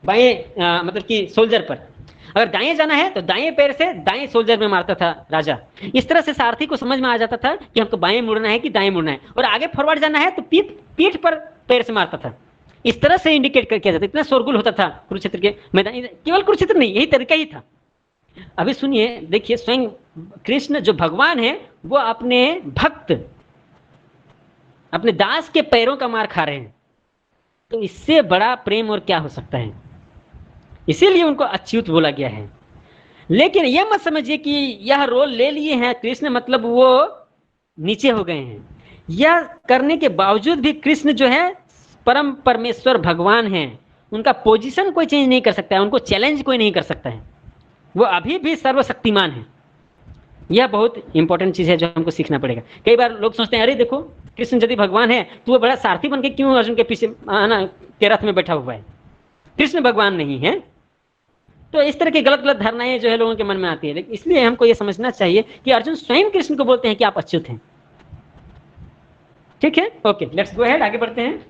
बाएं मतलब कि सोल्जर पर। अगर दाएं जाना है तो दाएं पैर से दाएं सोल्जर में मारता था राजा। इस तरह से सारथी को समझ में आ जाता था कि हमको बाएं मुड़ना है कि दाएं मुड़ना है, और आगे फॉरवर्ड जाना है तो पीठ पर पैर से मारता था। इस तरह से इंडिकेट किया जाता, इतना शोरगुल होता था कुरुक्षेत्र के मैदान। केवल कुरुक्षेत्र नहीं, यही तरीका ही था। अभी सुनिए, देखिए, स्वयं कृष्ण जो भगवान है वो अपने भक्त, अपने दास के पैरों का मार खा रहे हैं, तो इससे बड़ा प्रेम और क्या हो सकता है? इसीलिए उनको अच्युत बोला गया है। लेकिन यह मत समझिए कि यह रोल ले लिए हैं कृष्ण मतलब वो नीचे हो गए हैं। यह करने के बावजूद भी कृष्ण जो है परम परमेश्वर भगवान हैं, उनका पोजीशन कोई चेंज नहीं कर सकता है, उनको चैलेंज कोई नहीं कर सकता है, वो अभी भी सर्वशक्तिमान है। यह बहुत इंपॉर्टेंट चीज है जो हमको सीखना पड़ेगा। कई बार लोग सोचते हैं अरे देखो कृष्ण यदि भगवान है तो वो बड़ा सारथी बन के क्यों अर्जुन के पीछे ना के रथ में बैठा हुआ है, कृष्ण भगवान नहीं है। तो इस तरह की गलत गलत धारणाएं जो है लोगों के मन में आती है, लेकिन इसलिए हमको ये समझना चाहिए कि अर्जुन स्वयं कृष्ण को बोलते हैं कि आप अच्युत हैं। ठीक है, ओके, लेट्स गो अहेड, आगे बढ़ते हैं।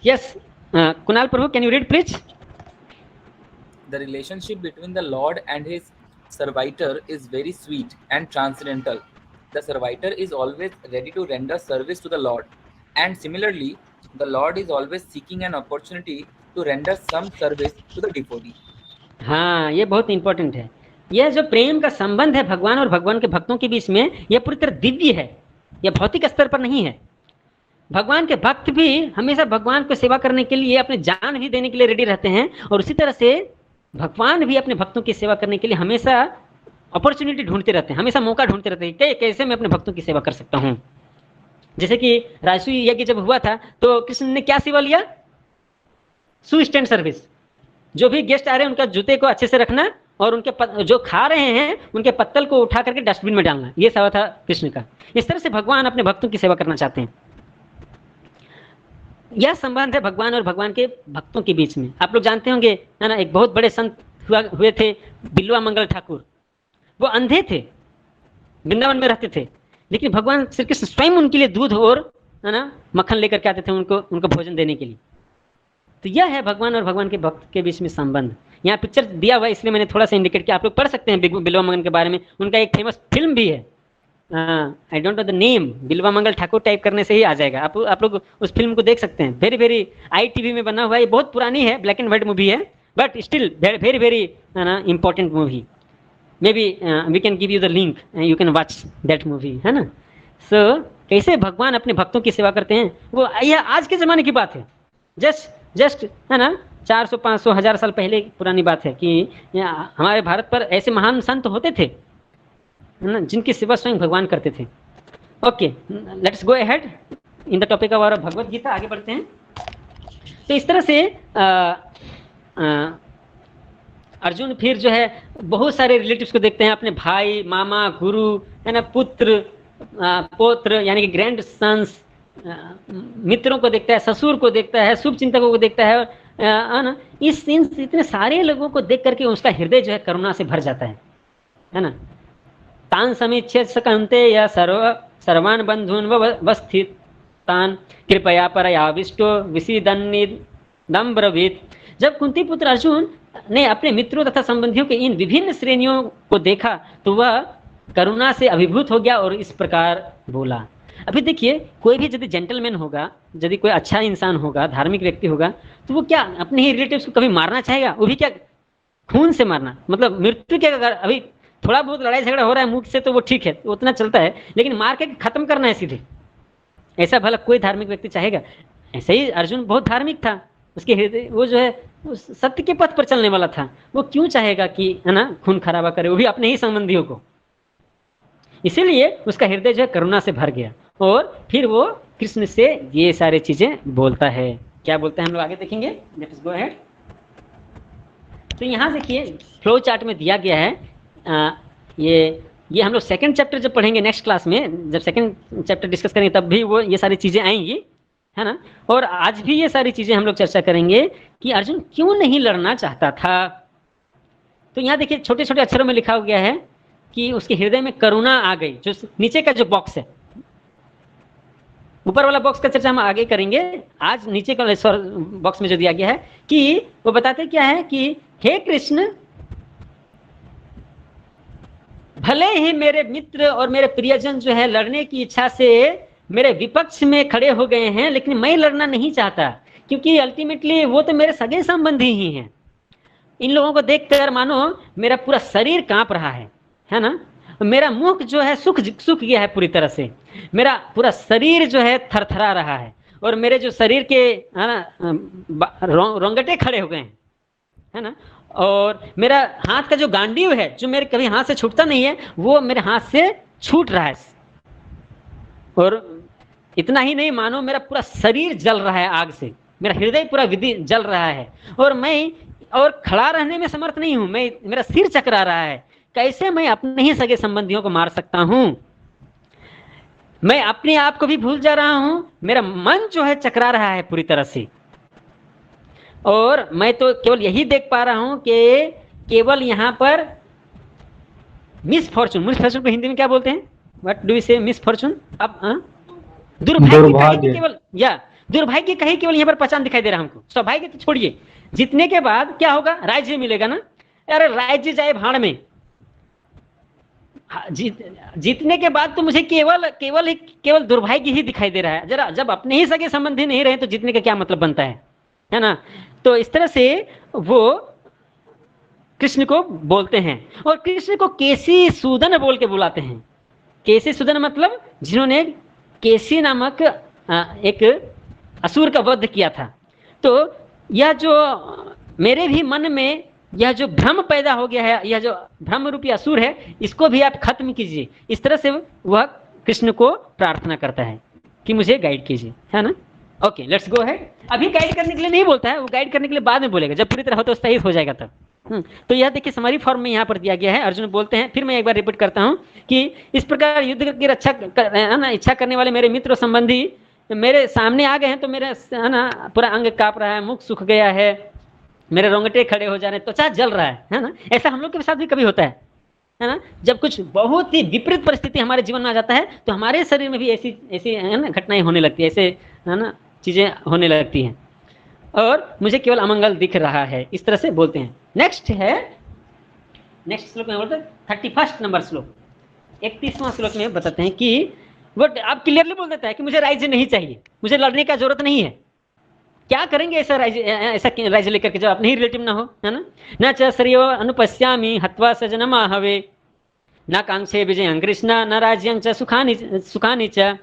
Yes, Kunal Prabhu, can you read please? The relationship between the Lord and his servitor is very sweet and transcendental. The servitor is always ready to render service to the Lord, and similarly, the Lord is always seeking an opportunity to render some service to the devotee. हाँ, ये बहुत important है। यह जो प्रेम का संबंध है भगवान और भगवान के भक्तों के बीच में, यह पूरी तरह दिव्य है, यह भौतिक स्तर पर नहीं है। भगवान के भक्त भी हमेशा भगवान को सेवा करने के लिए अपने जान भी देने के लिए रेडी रहते हैं, और उसी तरह से भगवान भी अपने भक्तों की सेवा करने के लिए हमेशा अपॉर्चुनिटी ढूंढते रहते हैं, हमेशा मौका ढूंढते रहते हैं कि कैसे मैं अपने भक्तों की सेवा कर सकता हूँ। जैसे कि राजसूय यज्ञ जब हुआ था तो कृष्ण ने क्या सेवा लिया? शू स्टैंड सर्विस। जो भी गेस्ट आ रहे हैं उनका जूते को अच्छे से रखना, और उनके जो खा रहे हैं उनके पत्तल को उठा करके डस्टबिन में डालना, ये सेवा था कृष्ण का। इस तरह से भगवान अपने भक्तों की सेवा करना चाहते हैं। यह संबंध है भगवान और भगवान के भक्तों के बीच में। आप लोग जानते होंगे है ना, एक बहुत बड़े संत हुए थे बिल्वा मंगल ठाकुर। वो अंधे थे, वृंदावन में रहते थे, लेकिन भगवान श्री कृष्ण स्वयं उनके लिए दूध और है ना मक्खन लेकर के आते थे उनको भोजन देने के लिए। तो यह है भगवान और भगवान के भक्त के बीच में संबंध। यहाँ पिक्चर दिया हुआ है इसलिए मैंने थोड़ा सा इंडिकेट किया, आप लोग पढ़ सकते हैं बिल्वा मंगल के बारे में। उनका एक फेमस फिल्म भी है, I don't know the name, Bilwa Mangal Thakur type करने से ही आ जाएगा, आप लोग उस फिल्म को देख सकते हैं। वेरी वेरी ITV में बना हुआ है, ये बहुत पुरानी है, ब्लैक एंड व्हाइट मूवी है, but still very very important movie. Maybe we can give you the link, you can watch that movie, है ना। सो कैसे भगवान अपने भक्तों की सेवा करते हैं, वो यह आज के ज़माने की बात है, जस्ट है ना 400 500 1000 साल पहले पुरानी बात है कि हमारे भारत पर ऐसे महान संत होते थे है ना, जिनकी सेवा स्वयं भगवान करते थे। Okay, let's go ahead in the topic of our Bhagavad Gita, आगे बढ़ते हैं। तो इस तरह से अर्जुन फिर जो है बहुत सारे रिलेटिव्स को देखते हैं, अपने भाई, मामा, गुरु, है ना, पुत्र, पौत्र यानी कि ग्रैंड सन्स, मित्रों को देखता है, ससुर को देखता है, शुभ चिंतकों को देखता है ना। इतने सारे लोगों को देख करके उसका हृदय जो है करुणा से भर जाता है ना। तान समीक्षे सकंते या सर्वान बंधुन वस्थितान कृपया परयाविष्टो विसीदन्निदं ब्रवीत। जब कुंती पुत्र अर्जुन ने अपने मित्रों तथा संबंधियों के इन विभिन्न श्रेणियों को देखा तो वह करुणा से अभिभूत हो गया और इस प्रकार बोला। अभी देखिए, कोई भी यदि जेंटलमैन होगा, यदि कोई अच्छा इंसान होगा, धार्मिक व्यक्ति होगा, तो वो क्या अपने ही रिलेटिव्स को कभी मारना चाहेगा? वो भी क्या खून से मारना, मतलब मृत्यु के, अगर अभी थोड़ा बहुत लड़ाई झगड़ा हो रहा है मुख से तो वो ठीक है, उतना चलता है, लेकिन मार के खत्म करना है सीधे, ऐसा भला कोई धार्मिक व्यक्ति चाहेगा? ऐसे ही अर्जुन बहुत धार्मिक था, उसके हृदय वो जो है सत्य के पथ पर चलने वाला था, वो क्यों चाहेगा कि है ना खून खराबा करे, वो भी अपने ही संबंधियों को। इसीलिए उसका हृदय जो है करुणा से भर गया और फिर वो कृष्ण से ये सारी चीजें बोलता है। क्या बोलता है हम लोग आगे देखेंगे, लेट्स गो अहेड। तो यहाँ देखिए फ्लो चार्ट में दिया गया है, ये हम लोग सेकंड चैप्टर जब पढ़ेंगे नेक्स्ट क्लास में, जब सेकंड चैप्टर डिस्कस करेंगे तब भी वो ये सारी चीजें आएंगी, है ना। और आज भी ये सारी चीजें हम लोग चर्चा करेंगे कि अर्जुन क्यों नहीं लड़ना चाहता था। तो यहाँ देखिए छोटे छोटे अक्षरों में लिखा गया है कि उसके हृदय में करुणा आ गई। जो नीचे का जो बॉक्स है, ऊपर वाला बॉक्स का चर्चा हम आगे करेंगे, आज नीचे का बॉक्स में जो दिया गया है कि वो बताते क्या है कि हे कृष्ण, भले ही मेरे मित्र और मेरे प्रियजन जो है लड़ने की इच्छा से मेरे विपक्ष में खड़े हो गए हैं, लेकिन मैं लड़ना नहीं चाहता, क्योंकि अल्टीमेटली वो तो मेरे सगे संबंधी ही हैं। इन लोगों को देखकर मानो मेरा पूरा शरीर कांप रहा है ना। मेरा मुख जो है सूख गया है पूरी तरह से, मेरा पूरा शरीर जो है थरथरा रहा है, और मेरे जो शरीर के है ना रोंगटे खड़े हो गए हैं, है ना। और मेरा हाथ का जो गांडीव है, जो मेरे कभी हाथ से छूटता नहीं है, वो मेरे हाथ से छूट रहा है। और इतना ही नहीं, मानो मेरा पूरा शरीर जल रहा है आग से, मेरा हृदय पूरा विधि जल रहा है, और मैं और खड़ा रहने में समर्थ नहीं हूं, मैं मेरा सिर चकरा रहा है। कैसे मैं अपने ही सगे संबंधियों को मार सकता हूं? मैं अपने आप को भी भूल जा रहा हूं, मेरा मन जो है चकरा रहा है पूरी तरह से, और मैं तो केवल यही देख पा रहा हूं कि केवल यहाँ पर मिसफॉर्चून, मिसफॉर्चून को हिंदी में क्या बोलते हैं? व्हाट डू वी से मिसफॉर्चून? अब दुर्भाग्य का ही केवल, या दुर्भाग्य का ही केवल यहाँ पर पहचान दिखाई दे रहा है हमको। सौभाग्य तो छोड़िए, जीतने के बाद क्या होगा? राज्य मिलेगा ना। अरे राज्य जाए भाड़ में, जीतने के बाद तो मुझे केवल दुर्भाग्य ही दिखाई दे रहा है। जरा जब अपने ही सगे संबंधी नहीं रहे तो जीतने का क्या मतलब बनता है ना? तो इस तरह से वो कृष्ण को बोलते हैं, और कृष्ण को केसी सूदन बोल के बुलाते हैं। केसी सूदन मतलब जिन्होंने केसी नामक एक असुर का वध किया था। तो यह जो मेरे भी मन में यह जो भ्रम पैदा हो गया है, यह जो भ्रम रूपी असुर है, इसको भी आप खत्म कीजिए। इस तरह से वह कृष्ण को प्रार्थना करता है कि मुझे गाइड कीजिए, है ना? Okay, let's go ahead. अभी गाइड करने के लिए नहीं बोलता है, वो गाइड करने के लिए बाद में बोलेगा, जब पूरी तरह हो तो सही हो जाएगा तब। तो यह देखिए समारी फॉर्म में यहाँ पर दिया गया है। अर्जुन बोलते हैं, फिर मैं एक बार रिपीट करता हूँ कि इस प्रकार युद्ध की रक्षा इच्छा करने वाले मेरे मित्र संबंधी मेरे सामने आ गए हैं, तो मेरे है ना पूरा अंग कांप रहा है, मुख सूख गया है, मेरे रोंगटे खड़े हो जा रहे हैं, त्वचा जल रहा है ना? ऐसा हम लोग के साथ भी कभी होता है ना? जब कुछ बहुत ही विपरीत परिस्थिति हमारे जीवन में आ जाता है तो हमारे शरीर में भी ऐसी ऐसी है ना घटनाएं होने लगती है, ऐसे है ना चीजें होने लगती हैं, और मुझे केवल अमंगल दिख रहा है। इस तरह से बोलते हैं। नेक्स्ट श्लोक में बोलते हैं 31 नंबर श्लोक, 31वां श्लोक में बताते हैं कि वो आप क्लियरली बोल देता है कि मुझे राज्य नहीं चाहिए, मुझे लड़ने का जरूरत नहीं है। क्या करेंगे ऐसा राज्य लेकर के जब अपने ही रिलेटिव ना हो, है ना? न च श्रेयो अनुपश्यामि हत्वा सजनम आहवे न कांक्षे विजयं कृष्ण न राज्यं च सुखानि च।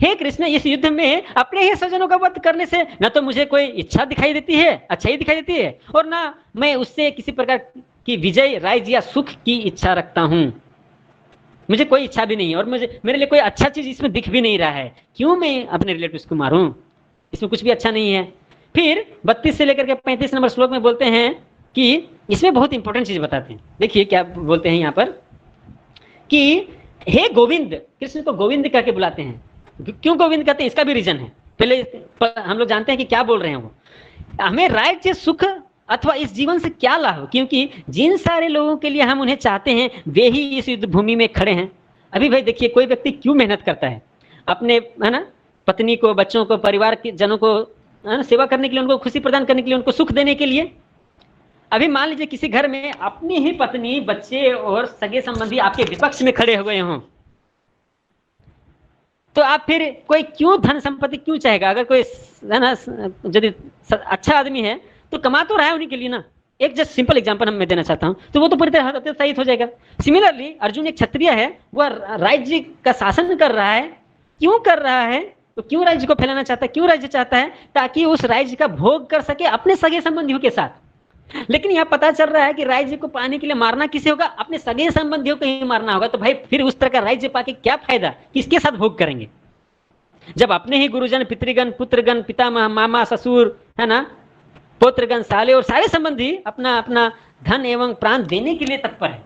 हे कृष्ण, इस युद्ध में अपने ही स्वजनों का वध करने से न तो मुझे कोई इच्छा दिखाई देती है, अच्छाई दिखाई देती है, और ना मैं उससे किसी प्रकार की विजय, राज्य या सुख की इच्छा रखता हूं। मुझे कोई इच्छा भी नहीं है, और मेरे लिए कोई अच्छा चीज इसमें दिख भी नहीं रहा है। क्यों मैं अपने रिलेटिव्स को मारूं? इसमें कुछ भी अच्छा नहीं है। फिर 32 से लेकर के 35 नंबर श्लोक में बोलते हैं कि इसमें बहुत इंपॉर्टेंट चीज बताते हैं। देखिए क्या बोलते हैं यहाँ पर कि हे गोविंद, कृष्ण को गोविंद करके बुलाते हैं। क्यों गोविंद कहते हैं इसका भी रीजन है। पहले हम लोग जानते हैं कि क्या बोल रहे हैं वो। हमें राज्य, सुख अथवा इस जीवन से क्या लाभ? क्योंकि जिन सारे लोगों के लिए हम उन्हें चाहते हैं वे ही इस युद्ध भूमि में खड़े हैं। अभी भाई देखिए, कोई व्यक्ति क्यों मेहनत करता है अपने, है ना, पत्नी को, बच्चों को, परिवार के जनों को सेवा करने के लिए, उनको खुशी प्रदान करने के लिए, उनको सुख देने के लिए। अभी मान लीजिए किसी घर में अपनी ही पत्नी, बच्चे और सगे संबंधी आपके विपक्ष में खड़े हुए हों, तो आप फिर कोई क्यों धन संपत्ति क्यों चाहेगा? अगर कोई है ना यदि अच्छा आदमी है तो कमा तो रहा है उन्हीं के लिए ना। एक जस्ट सिंपल एग्जांपल मैं देना चाहता हूं, तो वो तो पूरी तरह उत्साहित हो जाएगा। सिमिलरली अर्जुन एक क्षत्रिय है, वह राज्य का शासन कर रहा है। क्यों कर रहा है? तो क्यों राज्य को फैलाना चाहता है? क्यों राज्य चाहता है? ताकि उस राज्य का भोग कर सके अपने सगे संबंधियों के साथ। लेकिन यहाँ पता चल रहा है कि राज्य को पाने के लिए मारना किसे होगा? अपने सगे संबंधियों को ही मारना होगा। तो भाई फिर उस तरह का राज्य पाके क्या फायदा? किसके साथ भोग करेंगे? जब अपने ही गुरुजन, पितृगण, पुत्रगण, पितामह, मामा, ससुर, है ना, पुत्रगण, साले और सारे संबंधी अपना अपना धन एवं प्राण देने के लिए तत्पर है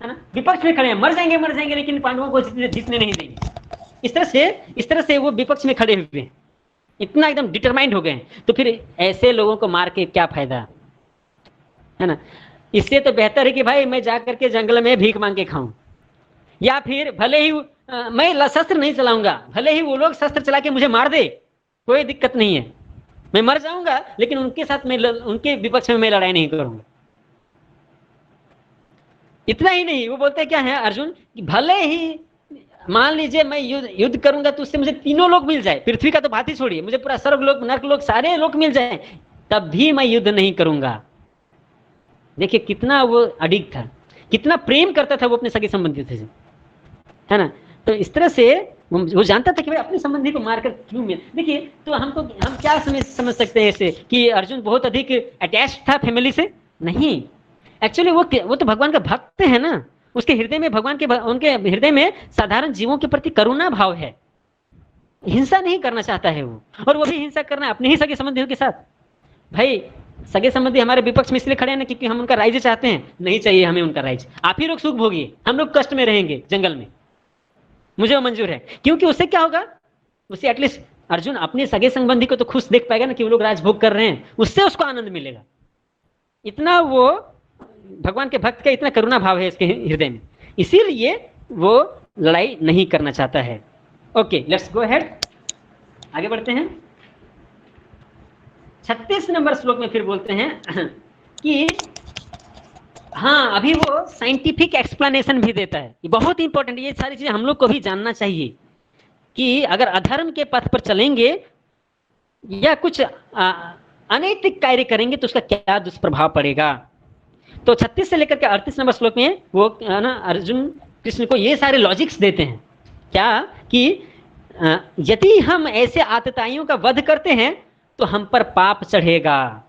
ना, विपक्ष में खड़े हैं। मर जाएंगे लेकिन पांडवों को जीतने नहीं देंगे। इस तरह से वो विपक्ष में खड़े हुए हैं, इतना एकदम डिटरमाइंड हो गए हैं। तो फिर ऐसे लोगों को मार के क्या फायदा, है ना? इससे तो बेहतर है कि भाई मैं जाकर के जंगल में भीख मांग के खाऊं, या फिर भले ही मैं शस्त्र नहीं चलाऊंगा, भले ही वो लोग शस्त्र चला के मुझे मार दे, कोई दिक्कत नहीं है, मैं मर जाऊंगा, लेकिन उनके साथ मैं उनके विपक्ष में मैं लड़ाई नहीं करूंगा। इतना ही नहीं, वो बोलते क्या है अर्जुन कि भले ही मान लीजिए मैं युद्ध करूंगा तो उससे मुझे तीनों लोग मिल जाए, पृथ्वी का तो बात ही छोड़िए, मुझे पूरा स्वर्ग लोक, नरक लोक, सारे लोग मिल जाए, तब भी मैं युद्ध नहीं करूंगा। देखिए कितना वो अडिग था, कितना प्रेम करता था वो अपने सगे संबंधी से, है ना? तो इस तरह से वो जानता था कि भाई अपने संबंधी को मारकर क्यों मिल। देखिए तो हम क्या समझ सकते हैं ऐसे कि अर्जुन बहुत अधिक अटैच था फैमिली से? नहीं, एक्चुअली वो तो भगवान का भक्त है ना। उसके हृदय में उनके हृदय में साधारण जीवों के प्रति करुणा भाव है। हिंसा नहीं करना चाहता है वो, और वो भी हिंसा करना है अपने ही सगे संबंधियों के साथ। भाई सगे संबंधी हमारे विपक्ष में इसलिए खड़े हैं ना क्योंकि हम उनका राज्य चाहते हैं, नहीं चाहिए हमें उनका राज्य, आप ही लोग सुख भोगिए, हम लोग कष्ट में रहेंगे जंगल में, मुझे वो मंजूर है। क्योंकि उससे क्या होगा, उससे एटलीस्ट अर्जुन अपने सगे संबंधी को तो खुश देख पाएगा ना कि वो लोग राजभोग कर रहे हैं, उससे उसको आनंद मिलेगा। इतना वो भगवान के भक्त का इतना करुणा भाव है इसके हृदय में, इसीलिए वो लड़ाई नहीं करना चाहता है। ओके, लेट्स गो अहेड, आगे बढ़ते हैं। 36 नंबर श्लोक में फिर बोलते हैं कि हाँ, अभी वो साइंटिफिक एक्सप्लेनेशन भी देता है, ये बहुत इंपॉर्टेंट, ये सारी चीजें हम लोग को भी जानना चाहिए कि अगर अधर्म के पथ पर चलेंगे या कुछ अनैतिक कार्य करेंगे तो उसका क्या दुष्प्रभाव पड़ेगा। तो 36 से लेकर के 38 नंबर श्लोक में वो ना अर्जुन कृष्ण को ये सारे लॉजिक्स देते हैं, क्या कि यदि हम ऐसे आतताइयों का वध करते हैं तो हम पर पाप चढ़ेगा।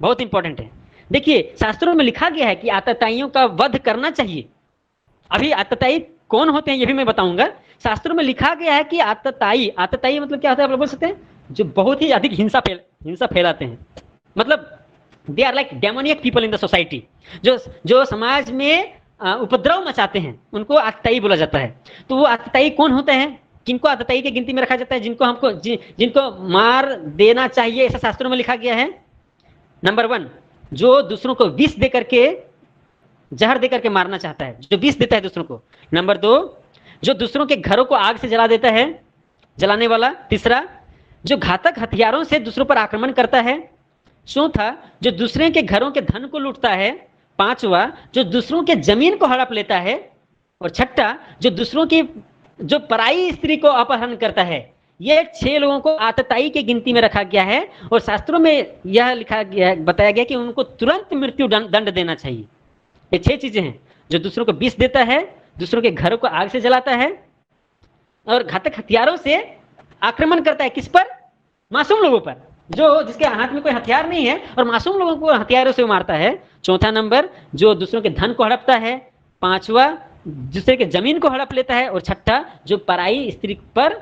बहुत इंपॉर्टेंट है। देखिए शास्त्रों में लिखा गया है कि आतताइयों का वध करना चाहिए। अभी आतताई कौन होते हैं ये भी मैं बताऊंगा। शास्त्रों में लिखा गया है कि आतताई, आतताई मतलब क्या होता है आप लोग बोल सकते हैं, जो बहुत ही अधिक हिंसा फैलाते हैं, मतलब they are like demoniac people in the society, जो समाज में उपद्रव मचाते हैं, उनको आतताई बोला जाता है। तो वो आतताई कौन होते हैं, किनको आतताई की गिनती में रखा जाता है, जिनको मार देना चाहिए, ऐसा शास्त्रों में लिखा गया है। नंबर 1, जो दूसरों को विष दे करके, जहर दे करके मारना चाहता है, जो विष देता है दूसरों को। नंबर 2, जो दूसरों के घरों को आग से जला देता है, जलाने वाला। तीसरा, जो घातक हथियारों से दूसरों पर आक्रमण करता है। चौथा, जो दूसरे के घरों के धन को लूटता है। पांचवा, जो दूसरों के जमीन को हड़प लेता है। और छठा, जो दूसरों की, जो पराई स्त्री को अपहरण करता है। ये 6 लोगों को आतताई की गिनती में रखा गया है, और शास्त्रों में यह लिखा गया, बताया गया कि उनको तुरंत मृत्यु दंड देना चाहिए। ये 6 चीजें हैं, जो दूसरों को विष देता है, दूसरों के घरों को आग से जलाता है, और घातक हथियारों से आक्रमण करता है। किस पर? मासूम लोगों पर, जिसके हाथ में कोई हथियार नहीं है, और मासूम लोगों को हथियारों से मारता है। चौथा नंबर, जो दूसरों के धन को हड़पता है। पांचवा, दूसरे के जमीन को हड़प लेता है। और छठा, जो पराई स्त्री पर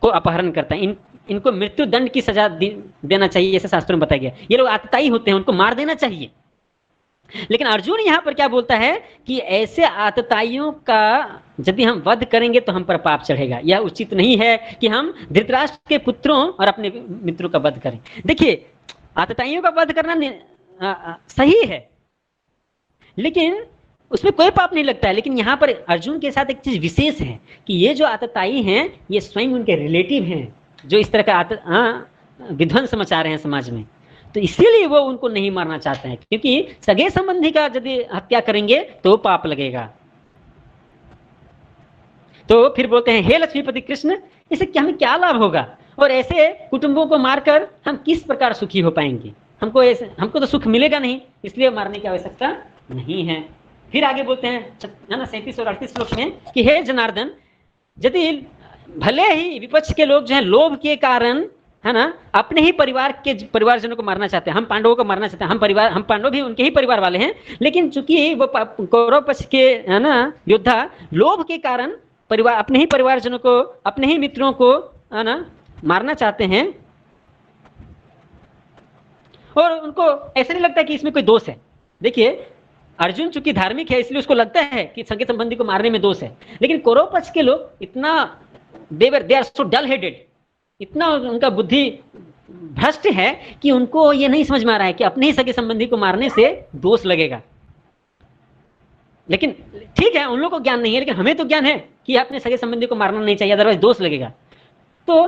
को अपहरण करता है। इनको मृत्यु दंड की सजा देना चाहिए, ऐसे शास्त्रों में बताया गया। ये लोग आतताई होते हैं, उनको मार देना चाहिए। लेकिन अर्जुन यहाँ पर क्या बोलता है कि ऐसे आतताइयों का यदि हम वध करेंगे तो हम पर पाप चढ़ेगा। यह उचित नहीं है कि हम धृतराष्ट्र के पुत्रों और अपने मित्रों का वध करें। देखिए आतताइयों का वध करना सही है, लेकिन उसमें कोई पाप नहीं लगता है। लेकिन यहाँ पर अर्जुन के साथ एक चीज विशेष है कि ये जो आतताई हैं, ये स्वयं उनके रिलेटिव हैं, जो इस तरह का विध्वंस मचा रहे हैं समाज में। तो इसीलिए वो उनको नहीं मारना चाहते हैं, क्योंकि सगे संबंधी का यदि हत्या करेंगे तो पाप लगेगा। तो फिर बोलते हैं, हे लक्ष्मीपति कृष्ण, इससे हमें क्या लाभ होगा, और ऐसे कुटुंबों को मारकर हम किस प्रकार सुखी हो पाएंगे। हमको तो सुख मिलेगा नहीं, इसलिए मारने की आवश्यकता नहीं है। फिर आगे बोलते हैं, है ना, 37 और 38 श्लोक में कि हे जनार्दन, यदि भले ही विपक्ष के लोग जो है लोभ के कारण, है ना, अपने ही परिवारजनों को मारना चाहते हैं, हम पांडवों को मारना चाहते हैं, हम पांडव भी उनके ही परिवार वाले हैं, लेकिन चूंकि वो कौरव पक्ष के, है ना, योद्धा लोभ के कारण अपने ही परिवारजनों को, अपने ही मित्रों को, है ना, मारना चाहते हैं, और उनको ऐसा नहीं लगता कि इसमें कोई दोष है। देखिए अर्जुन चूंकि धार्मिक है, इसलिए उसको लगता है कि सगे संबंधी को मारने में दोष है, लेकिन कौरव पक्ष के लोग इतना they are so dull headed, इतना उनका बुद्धि भ्रष्ट है कि उनको ये नहीं समझ में आ रहा है कि अपने ही सगे संबंधी को मारने से दोष लगेगा। लेकिन ठीक है, उन लोगों को ज्ञान नहीं है, लेकिन हमें तो ज्ञान है कि अपने सगे संबंधी को मारना नहीं चाहिए, अदरवाइज दोष लगेगा। तो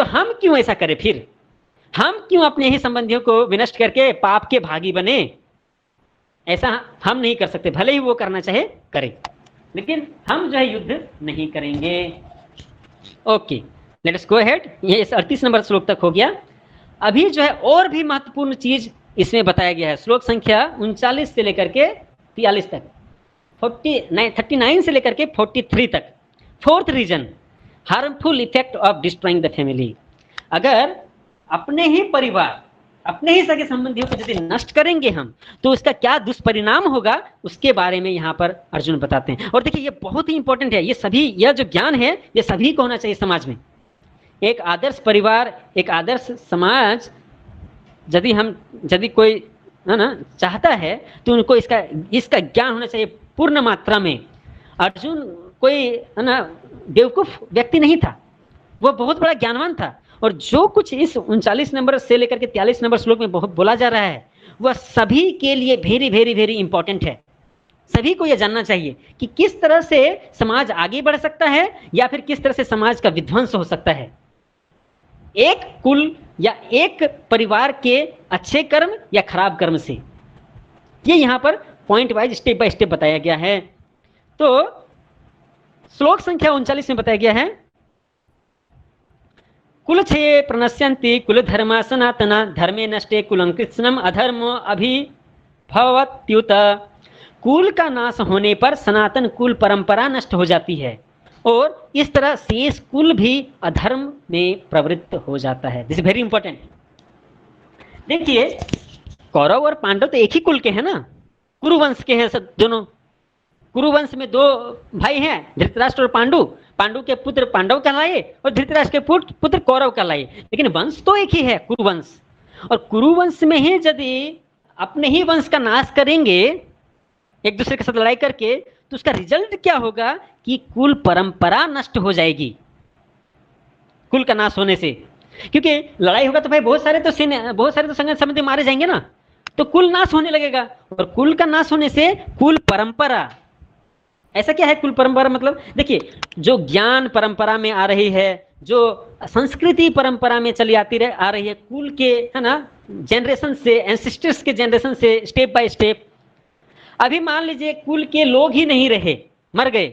हम क्यों ऐसा करें? फिर हम क्यों अपने ही संबंधियों को विनष्ट करके पाप के भागी बने? ऐसा हम नहीं कर सकते, भले ही वो करना चाहे करे, लेकिन हम जो है युद्ध नहीं करेंगे। Okay, late us go ahead. ये 38 नंबर श्लोक तक हो गया। अभी जो है और भी महत्वपूर्ण चीज इसमें बताया गया है। श्लोक संख्या 39 से लेकर के 43 तक, 39 से लेकर के 43 तक। 4th reason, harmful effect of destroying the family. अगर अपने ही परिवार अपने ही सगे संबंधियों को यदि नष्ट करेंगे हम, तो उसका क्या दुष्परिणाम होगा उसके बारे में यहाँ पर अर्जुन बताते हैं। और देखिए ये बहुत ही इंपॉर्टेंट है, ये सभी, यह जो ज्ञान है ये सभी को होना चाहिए समाज में। एक आदर्श परिवार, एक आदर्श समाज यदि कोई है ना चाहता है, तो उनको इसका ज्ञान होना चाहिए पूर्ण मात्रा में। अर्जुन कोई है ना बेवकूफ व्यक्ति नहीं था, वो बहुत बड़ा ज्ञानवान था। और जो कुछ इस 39 नंबर से लेकर के 43 नंबर श्लोक में बहुत बोला जा रहा है, वह सभी के लिए वेरी वेरी वेरी इंपॉर्टेंट है। सभी को यह जानना चाहिए कि किस तरह से समाज आगे बढ़ सकता है या फिर किस तरह से समाज का विध्वंस हो सकता है, एक कुल या एक परिवार के अच्छे कर्म या खराब कर्म से। ये यहां पर point wise step by step बताया गया है। तो श्लोक संख्या 39 में बताया गया है, कुल छये प्रणश्यन्ति कुल धर्मा सनातना धर्मे नष्टे कुलं कृत्स्नम अधर्मो अभिभवत्युत। कुल का नाश होने पर सनातन कुल परंपरा नष्ट हो जाती है और इस तरह शेष कुल भी अधर्म में प्रवृत्त हो जाता है। This is very important. देखिए कौरव और पांडव तो एक ही कुल के हैं ना, कुरुवंश के हैं सब दोनों। कुरुवंश में 2 भाई हैं, धृतराष्ट्र और पांडु। पांडु के पुत्र पांडव कहलाए और धृतराष्ट्र के पुत्र कौरव कहलाए, लेकिन वंश तो एक ही है, कुरुवंश। और कुरुवंश में ही यदि अपने ही वंश का नाश करेंगे एक दूसरे के साथ लड़ाई करके, तो उसका रिजल्ट क्या होगा कि कुल परंपरा नष्ट हो जाएगी कुल का नाश होने से। क्योंकि लड़ाई होगा तो भाई बहुत सारे तो संगत संबंधी मारे जाएंगे ना, तो कुल नाश होने लगेगा। और कुल का नाश होने से कुल परंपरा, ऐसा क्या है कुल परंपरा मतलब? देखिए जो ज्ञान परंपरा में आ रही है, जो संस्कृति परंपरा में चली आ रही है, कुल के है ना जनरेशन से, एंसेस्टर्स के जनरेशन से स्टेप बाय स्टेप। अभी मान लीजिए कुल के लोग ही नहीं रहे, मर गए,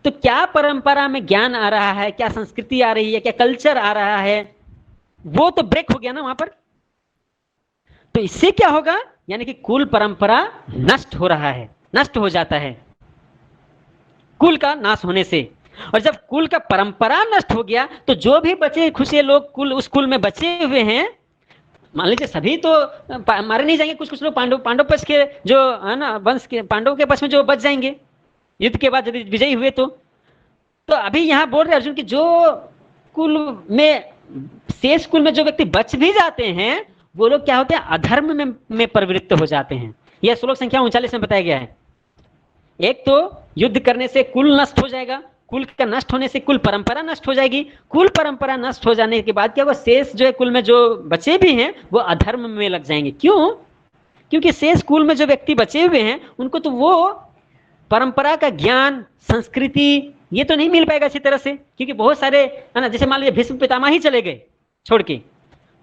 तो क्या परंपरा में ज्ञान आ रहा है, क्या संस्कृति आ रही है, क्या कल्चर आ रहा है, वो तो ब्रेक हो गया ना वहां पर। तो इससे क्या होगा, यानी कि कुल परंपरा नष्ट हो रहा है, नष्ट हो जाता है कुल का नाश होने से। और जब कुल का परंपरा नष्ट हो गया, तो जो भी बचे खुशे लोग उस कुल में बचे हुए हैं, मान लीजिए सभी तो मारे नहीं जाएंगे, कुछ लोग पांडव पक्ष के जो है ना वंश के, पांडव के पक्ष में जो बच जाएंगे युद्ध के बाद यदि विजयी हुए तो अभी यहां बोल रहे अर्जुन की जो कुल में, शेष कुल में जो व्यक्ति बच भी जाते हैं, वो लोग क्या होते हैं, अधर्म में प्रवृत्त हो जाते हैं। यह श्लोक संख्या 39 में बताया गया है। एक तो युद्ध करने से कुल नष्ट हो जाएगा, कुल का नष्ट होने से कुल परंपरा नष्ट हो जाएगी, कुल परंपरा नष्ट हो जाने के बाद क्या होगा, शेष जो है कुल में जो बचे भी हैं वो अधर्म में लग जाएंगे। क्यों? क्योंकि शेष कुल में जो व्यक्ति बचे हुए हैं उनको तो वो परंपरा का ज्ञान, संस्कृति ये तो नहीं मिल पाएगा अच्छी तरह से, क्योंकि बहुत सारे है ना, जैसे मान लीजिए भीष्म पितामह ही चले गए छोड़ के,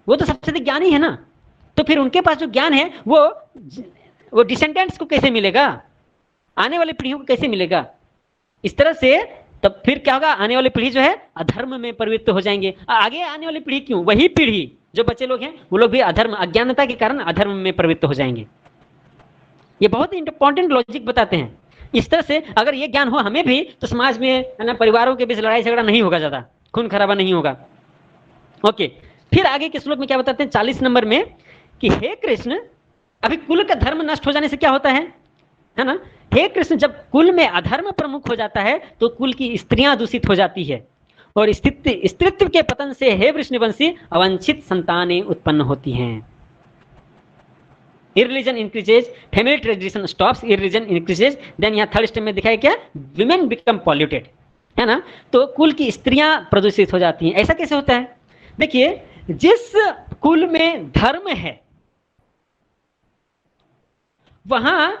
वो तो सबसे अधिक ज्ञानी है ना, तो फिर उनके पास जो ज्ञान है वो डिसेंडेंट्स को कैसे मिलेगा, आने वाली पीढ़ियों को कैसे मिलेगा? इस तरह से तब फिर क्या होगा, आने वाली पीढ़ी जो है अधर्म में प्रवृत्त हो जाएंगे। आगे आने वाली पीढ़ी क्यों, वही पीढ़ी जो बच्चे लोग हैं वो लोग भी अधर्म, अज्ञानता के कारण अधर्म में प्रवृत्त हो जाएंगे। ये बहुत इंपॉर्टेंट लॉजिक बताते हैं। इस तरह से अगर ये ज्ञान हो हमें भी, तो समाज में है ना परिवारों के बीच लड़ाई झगड़ा नहीं होगा, ज्यादा खून खराबा नहीं होगा। ओके, फिर आगे के श्लोक में क्या बताते हैं 40 नंबर में कि हे कृष्ण, अभी कुल का धर्म नष्ट हो जाने से क्या होता है ना, हे कृष्ण, जब कुल में अधर्म प्रमुख हो जाता है तो कुल की स्त्रियां दूषित हो जाती है और स्त्रीत्व के पतन से हे वृष्णिवंशी अवांछित संतानें उत्पन्न होती हैं। Irreligion increases, family tradition stops, irreligion increases, then यहाँ थर्ड स्टेप में दिखाया क्या, विमेन बिकम पॉल्यूटेड, है ना, तो कुल की स्त्रियां प्रदूषित हो जाती हैं। ऐसा कैसे होता है? देखिए जिस कुल में धर्म है वहां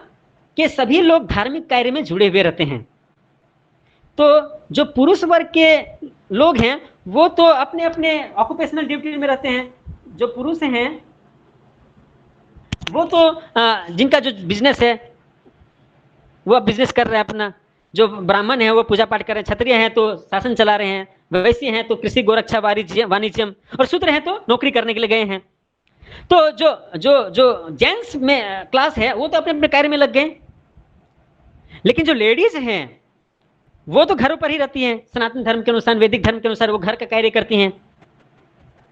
के सभी लोग धार्मिक कार्य में जुड़े हुए रहते हैं, तो जो पुरुष वर्ग के लोग हैं वो तो अपने अपने ऑक्यूपेशनल ड्यूटी में रहते हैं। जो पुरुष हैं वो तो जिनका जो बिजनेस है वो बिजनेस कर रहे हैं अपना, जो ब्राह्मण है वो पूजा पाठ कर रहे हैं, क्षत्रिय हैं तो शासन चला रहे हैं, वैश्य हैं तो कृषि गोरक्षा वाणिज्यम, और शूद्र हैं तो नौकरी करने के लिए गए हैं। तो जो जो जो जेंट्स में क्लास है वो तो अपने अपने कार्य में लग गए, लेकिन जो लेडीज हैं वो तो घरों पर ही रहती हैं, सनातन धर्म के अनुसार, वैदिक धर्म के अनुसार वो घर का कार्य करती हैं,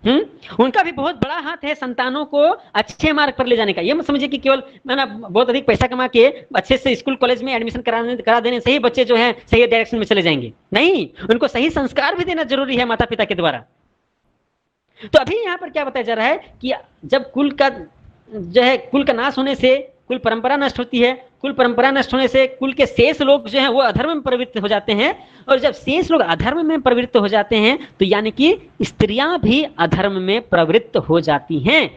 उनका भी बहुत बड़ा हाथ है संतानों को अच्छे मार्ग पर ले जाने का। ये मत समझिए कि केवल ना बहुत अधिक पैसा कमा के अच्छे से स्कूल कॉलेज में एडमिशन करा देने से ही बच्चे जो हैं सही डायरेक्शन में चले जाएंगे। नहीं, उनको सही संस्कार भी देना जरूरी है माता पिता के द्वारा। तो अभी यहाँ पर क्या बताया जा रहा है कि जब कुल का नाश होने से कुल परंपरा नष्ट होती है, कुल परंपरा नष्ट होने से कुल के शेष लोग जो हैं वो अधर्म में प्रवृत्त हो जाते हैं, और जब शेष लोग अधर्म में प्रवृत्त हो जाते हैं तो यानी कि स्त्रियां भी अधर्म में प्रवृत्त हो जाती हैं।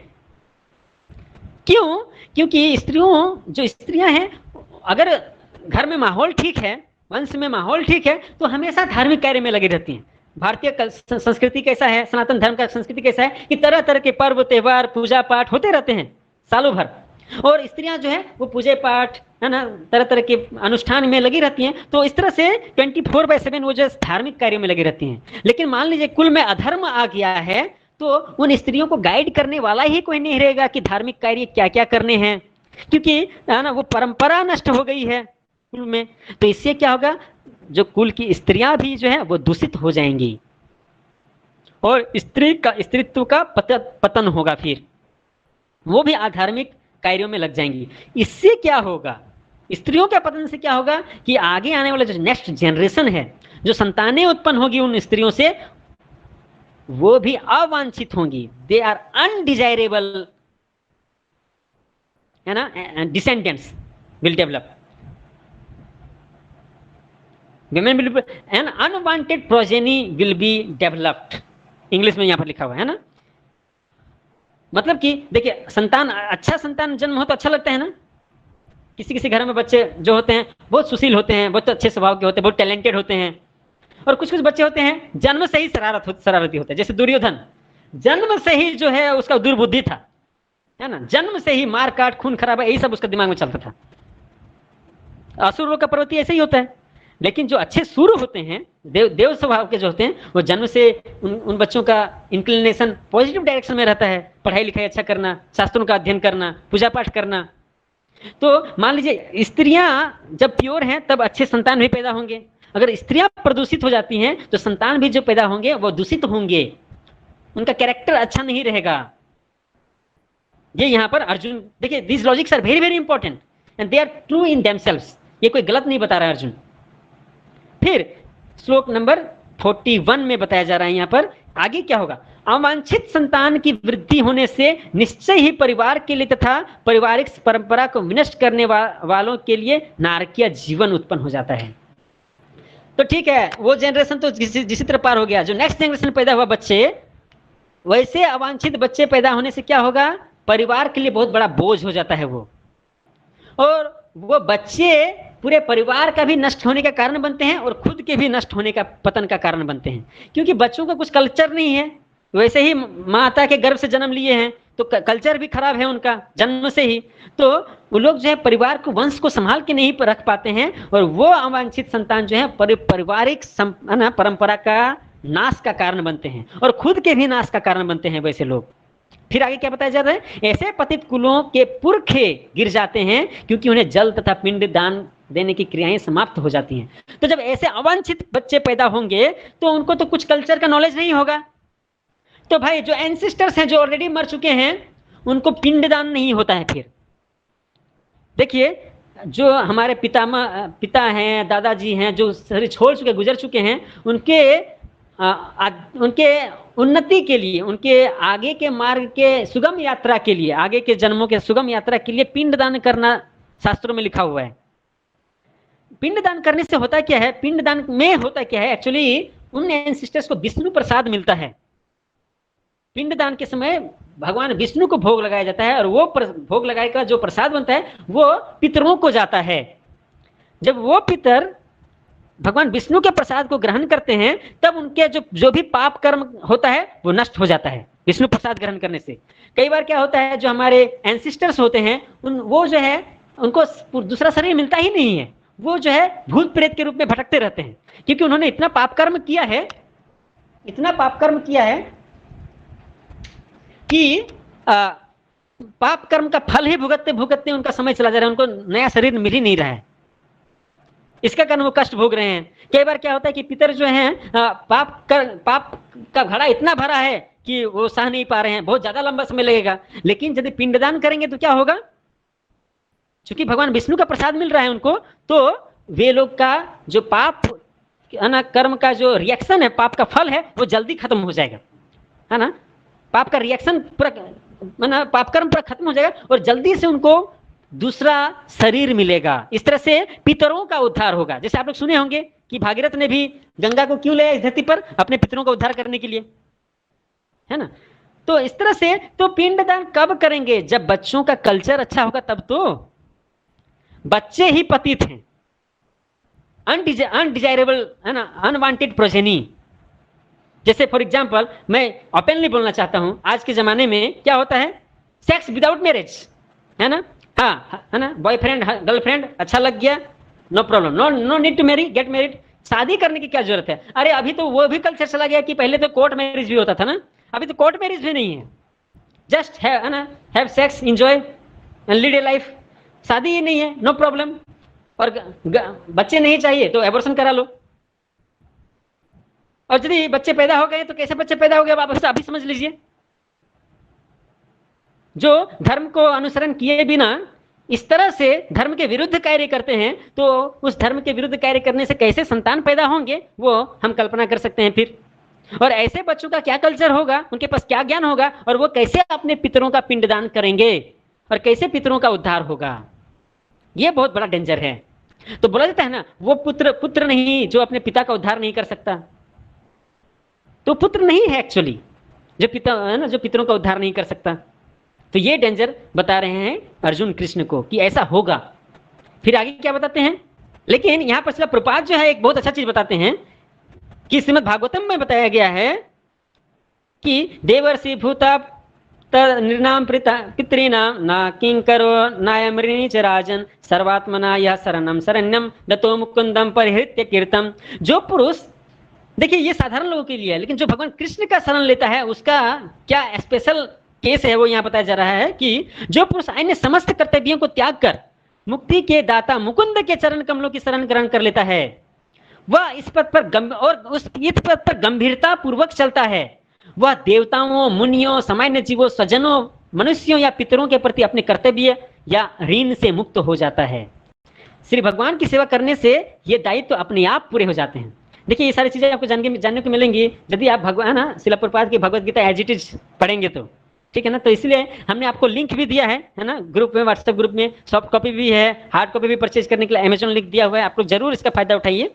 क्यों? क्योंकि स्त्रियां हैं, अगर घर में माहौल ठीक है, वंश में माहौल ठीक है, तो हमेशा धार्मिक कार्य में लगी रहती हैं। भारतीय संस्कृति कैसा है, सनातन धर्म का संस्कृति कैसा है कि तरह तरह के पर्व त्योहार पूजा पाठ होते रहते हैं सालों भर, और स्त्रियां जो है वो पूजा पाठ है ना तरह तरह के अनुष्ठान में लगी रहती हैं। तो इस तरह से 24/7 वो जो धार्मिक कार्यों में लगी रहती हैं। लेकिन मान लीजिए कुल में अधर्म आ गया है तो उन स्त्रियों को गाइड करने वाला ही कोई नहीं रहेगा कि धार्मिक कार्य क्या क्या करने हैं, क्योंकि है ना वो परंपरा नष्ट हो गई है कुल में। तो इससे क्या होगा, जो कुल की स्त्रियां भी जो है वो दूषित हो जाएंगी और स्त्रीत्व का पतन होगा, फिर वो भी अधार्मिक कार्यों में लग जाएंगी। इससे क्या होगा, स्त्रियों के पतन से क्या होगा कि आगे आने वाला जो नेक्स्ट जनरेशन है, जो संतानें उत्पन्न होगी उन स्त्रियों से, वो भी अवांछित होंगी। दे आर अनडिजायरेबल, है ना, descendants will develop, women will be, an unwanted progeny will be developed। English में यहाँ पर लिखा हुआ है ना। मतलब कि देखिए, संतान, अच्छा संतान जन्म हो तो अच्छा लगता है ना। किसी किसी घर में बच्चे जो होते हैं बहुत सुशील होते हैं, बहुत अच्छे स्वभाव के होते हैं, बहुत टैलेंटेड होते हैं, और कुछ कुछ बच्चे होते हैं जन्म से ही शरारती होते हैं। जैसे दुर्योधन, जन्म से ही जो है उसका दुर्बुद्धि था, है ना, जन्म से ही मार काट खून खराबा यही सब उसका दिमाग में चलता था। असुरों का प्रवृत्ति ऐसे ही होता है। लेकिन जो अच्छे सूर्य होते हैं, देव स्वभाव के जो होते हैं, वो जन्म से उन बच्चों का इंक्लिनेशन पॉजिटिव डायरेक्शन में रहता है, पढ़ाई लिखाई अच्छा करना, शास्त्रों का अध्ययन करना, पूजा पाठ करना। तो मान लीजिए स्त्रियां जब प्योर हैं तब अच्छे संतान भी पैदा होंगे। अगर स्त्रियां प्रदूषित हो जाती हैं तो संतान भी जो पैदा होंगे वो दूषित होंगे, उनका कैरेक्टर अच्छा नहीं रहेगा। ये यहाँ पर अर्जुन, देखिए, this logics are very very important and they are true in themselves. ये कोई गलत नहीं बता रहा है अर्जुन। फिर श्लोक नंबर 41 में बताया जा रहा है यहाँ पर आगे क्या होगा। अवांछित संतान की वृद्धि होने से निश्चय ही परिवार के लिए तथा पारिवारिक परंपरा को विनष्ट करने वालों के लिए नारकीय जीवन उत्पन्न हो जाता है। तो ठीक है, वो जनरेशन तो जिसी तरह पार हो गया, जो नेक्स्ट जनरेशन पैदा हुआ बच्चे, वैसे अवांछित बच्चे पैदा होने से क्या होगा, परिवार के लिए बहुत बड़ा बोझ हो जाता है वो, और वो बच्चे पूरे परिवार का भी नष्ट होने का कारण बनते हैं और खुद के भी नष्ट होने का, पतन का कारण बनते हैं। क्योंकि बच्चों का कुछ कल्चर नहीं है, वैसे ही माता के गर्भ से जन्म लिए हैं तो कल्चर भी खराब है उनका जन्म से ही। तो वो लोग जो है परिवार को, वंश को संभाल के नहीं रख पाते हैं, और वो अवांछित संतान जो है पारिवारिक परंपरा का नाश का कारण बनते हैं और खुद के भी नाश का कारण बनते हैं वैसे लोग। फिर आगे क्या बताया जा रहा है, ऐसे पतित कुलों के पुरखे गिर जाते हैं क्योंकि उन्हें जल तथा पिंड दान देने की क्रियाएं समाप्त हो जाती हैं। तो जब ऐसे अवांछित बच्चे पैदा होंगे तो उनको तो कुछ कल्चर का नॉलेज नहीं होगा। तो भाई जो एंसेस्टर्स हैं, जो ऑलरेडी मर चुके हैं, उनको पिंडदान नहीं होता है। फिर देखिए, जो हमारे पिता हैं, दादाजी हैं, जो शरीर छोड़ चुके, गुजर चुके हैं, उनके उन्नति के लिए, उनके आगे के मार्ग के सुगम यात्रा के लिए, आगे के जन्मों के सुगम यात्रा के लिए पिंडदान करना शास्त्रों में लिखा हुआ है। पिंडदान करने से होता क्या है, पिंडदान में होता क्या है, एक्चुअली उन एंसेस्टर्स को विष्णु प्रसाद मिलता है। पिंडदान के समय भगवान विष्णु को भोग लगाया जाता है, और वो भोग लगाए का जो प्रसाद बनता है वो पितरों को जाता है। जब वो पितर भगवान विष्णु के प्रसाद को ग्रहण करते हैं तब उनके जो भी पाप कर्म होता है वो नष्ट हो जाता है विष्णु प्रसाद ग्रहण करने से। कई बार क्या होता है, जो हमारे एंसेस्टर्स होते हैं वो जो है उनको दूसरा शरीर मिलता ही नहीं है, वो जो है भूत प्रेत के रूप में भटकते रहते हैं, क्योंकि उन्होंने इतना पाप कर्म किया है, इतना पाप कर्म किया है कि पाप कर्म का फल ही भुगतते भुगतते उनका समय चला जा रहा है, उनको नया शरीर मिल ही नहीं रहा है। इसका कारण वो कष्ट भोग रहे हैं। कई बार क्या होता है कि पितर जो हैं पाप का घड़ा इतना भरा है कि वो सह नहीं पा रहे हैं, बहुत ज्यादा लंबा समय लगेगा। लेकिन यदि पिंडदान करेंगे तो क्या होगा, क्योंकि भगवान विष्णु का प्रसाद मिल रहा है उनको, तो वे लोग का जो पाप है ना, कर्म का जो रिएक्शन है, पाप का फल है, वो जल्दी खत्म हो जाएगा, है ना। पाप का रिएक्शन पूरा, पाप कर्म पूरा खत्म हो जाएगा और जल्दी से उनको दूसरा शरीर मिलेगा। इस तरह से पितरों का उद्धार होगा। जैसे आप लोग सुने होंगे कि भागीरथ ने भी गंगा को क्यों ले इस धरती पर, अपने पितरों का उद्धार करने के लिए, है ना। तो इस तरह से तो पिंडदान कब करेंगे, जब बच्चों का कल्चर अच्छा होगा तब तो। बच्चे ही पतित हैं, अनडिजायरेबल, है ना, अनवांटेड प्रोजेनी। जैसे फॉर एग्जांपल मैं ओपनली बोलना चाहता हूं, आज के जमाने में क्या होता है, सेक्स विदाउट मैरिज, है ना। हाँ, है ना, बॉयफ्रेंड गर्लफ्रेंड अच्छा लग गया, no problem, no need to marry, get married. शादी करने की क्या जरूरत है। अरे अभी तो वो भी कल्चर चला गया कि पहले तो कोर्ट मैरिज भी होता था ना, अभी तो कोर्ट मैरिज भी नहीं है, जस्ट है ना, have sex, enjoy and lead A life. शादी ही नहीं है, नो प्रॉब्लम। और बच्चे नहीं चाहिए तो एबॉर्शन करा लो। और यदि बच्चे पैदा हो गए तो कैसे बच्चे पैदा हो गए आप अभी समझ लीजिए। जो धर्म को अनुसरण किए बिना इस तरह से धर्म के विरुद्ध कार्य करते हैं, तो उस धर्म के विरुद्ध कार्य करने से कैसे संतान पैदा होंगे वो हम कल्पना कर सकते हैं फिर। और ऐसे बच्चों का क्या कल्चर होगा, उनके पास क्या ज्ञान होगा, और वो कैसे अपने पितरों का पिंडदान करेंगे और कैसे पितरों का उद्धार होगा। ये बहुत बड़ा डेंजर है। तो बोला जाता है ना, वो पुत्र नहीं जो अपने पिता का उद्धार नहीं कर सकता, तो पुत्र नहीं है एक्चुअली जो पिता, है ना, जो पितरों का उद्धार नहीं कर सकता। तो ये डेंजर बता रहे हैं अर्जुन कृष्ण को कि ऐसा होगा। फिर आगे क्या बताते हैं, लेकिन यहां पर प्रभुपाद जो है एक बहुत अच्छा चीज बताते हैं कि श्रीमद् भागवतम में बताया गया है कि देवर्षि भूता निर्नाम पितॄणाम ना किंकरो नायमृणी च राजन सर्वात्मना यह शरणम शरण्यम दतो मुकुंदम परिहृत्य कीर्तम। जो पुरुष, देखिए ये साधारण लोगों के लिए है, लेकिन जो भगवान कृष्ण का शरण लेता है उसका क्या स्पेशल केस है वो यहाँ बताया जा रहा है कि जो पुरुष अन्य समस्त कर्तव्यों को त्याग कर मुक्ति के दाता मुकुंद के चरण कमलों की शरण ग्रहण कर लेता है, वह इस पद पर और उस इस पद पर गंभीरता पूर्वक चलता है। वह देवताओं, मुनियों, सामान्य जीवों, स्वजनों, मनुष्यों या पितरों के प्रति अपने कर्तव्य या ऋण से मुक्त हो जाता है। श्री भगवान की सेवा करने से ये दायित्व अपने आप पूरे हो जाते हैं। देखिए ये सारी चीजें आपको जानने को मिलेंगी यदि आप भगवान ना श्रील प्रभुपाद की Bhagavad Gita as it is पढ़ेंगे तो, ठीक है ना। तो इसलिए हमने आपको लिंक भी दिया है ना, ग्रुप में, व्हाट्सएप ग्रुप में। सॉफ्ट कॉपी भी है, हार्ड कॉपी भी परचेज करने के लिए अमेजोन लिंक दिया हुआ है, आप लोग जरूर इसका फायदा उठाइए।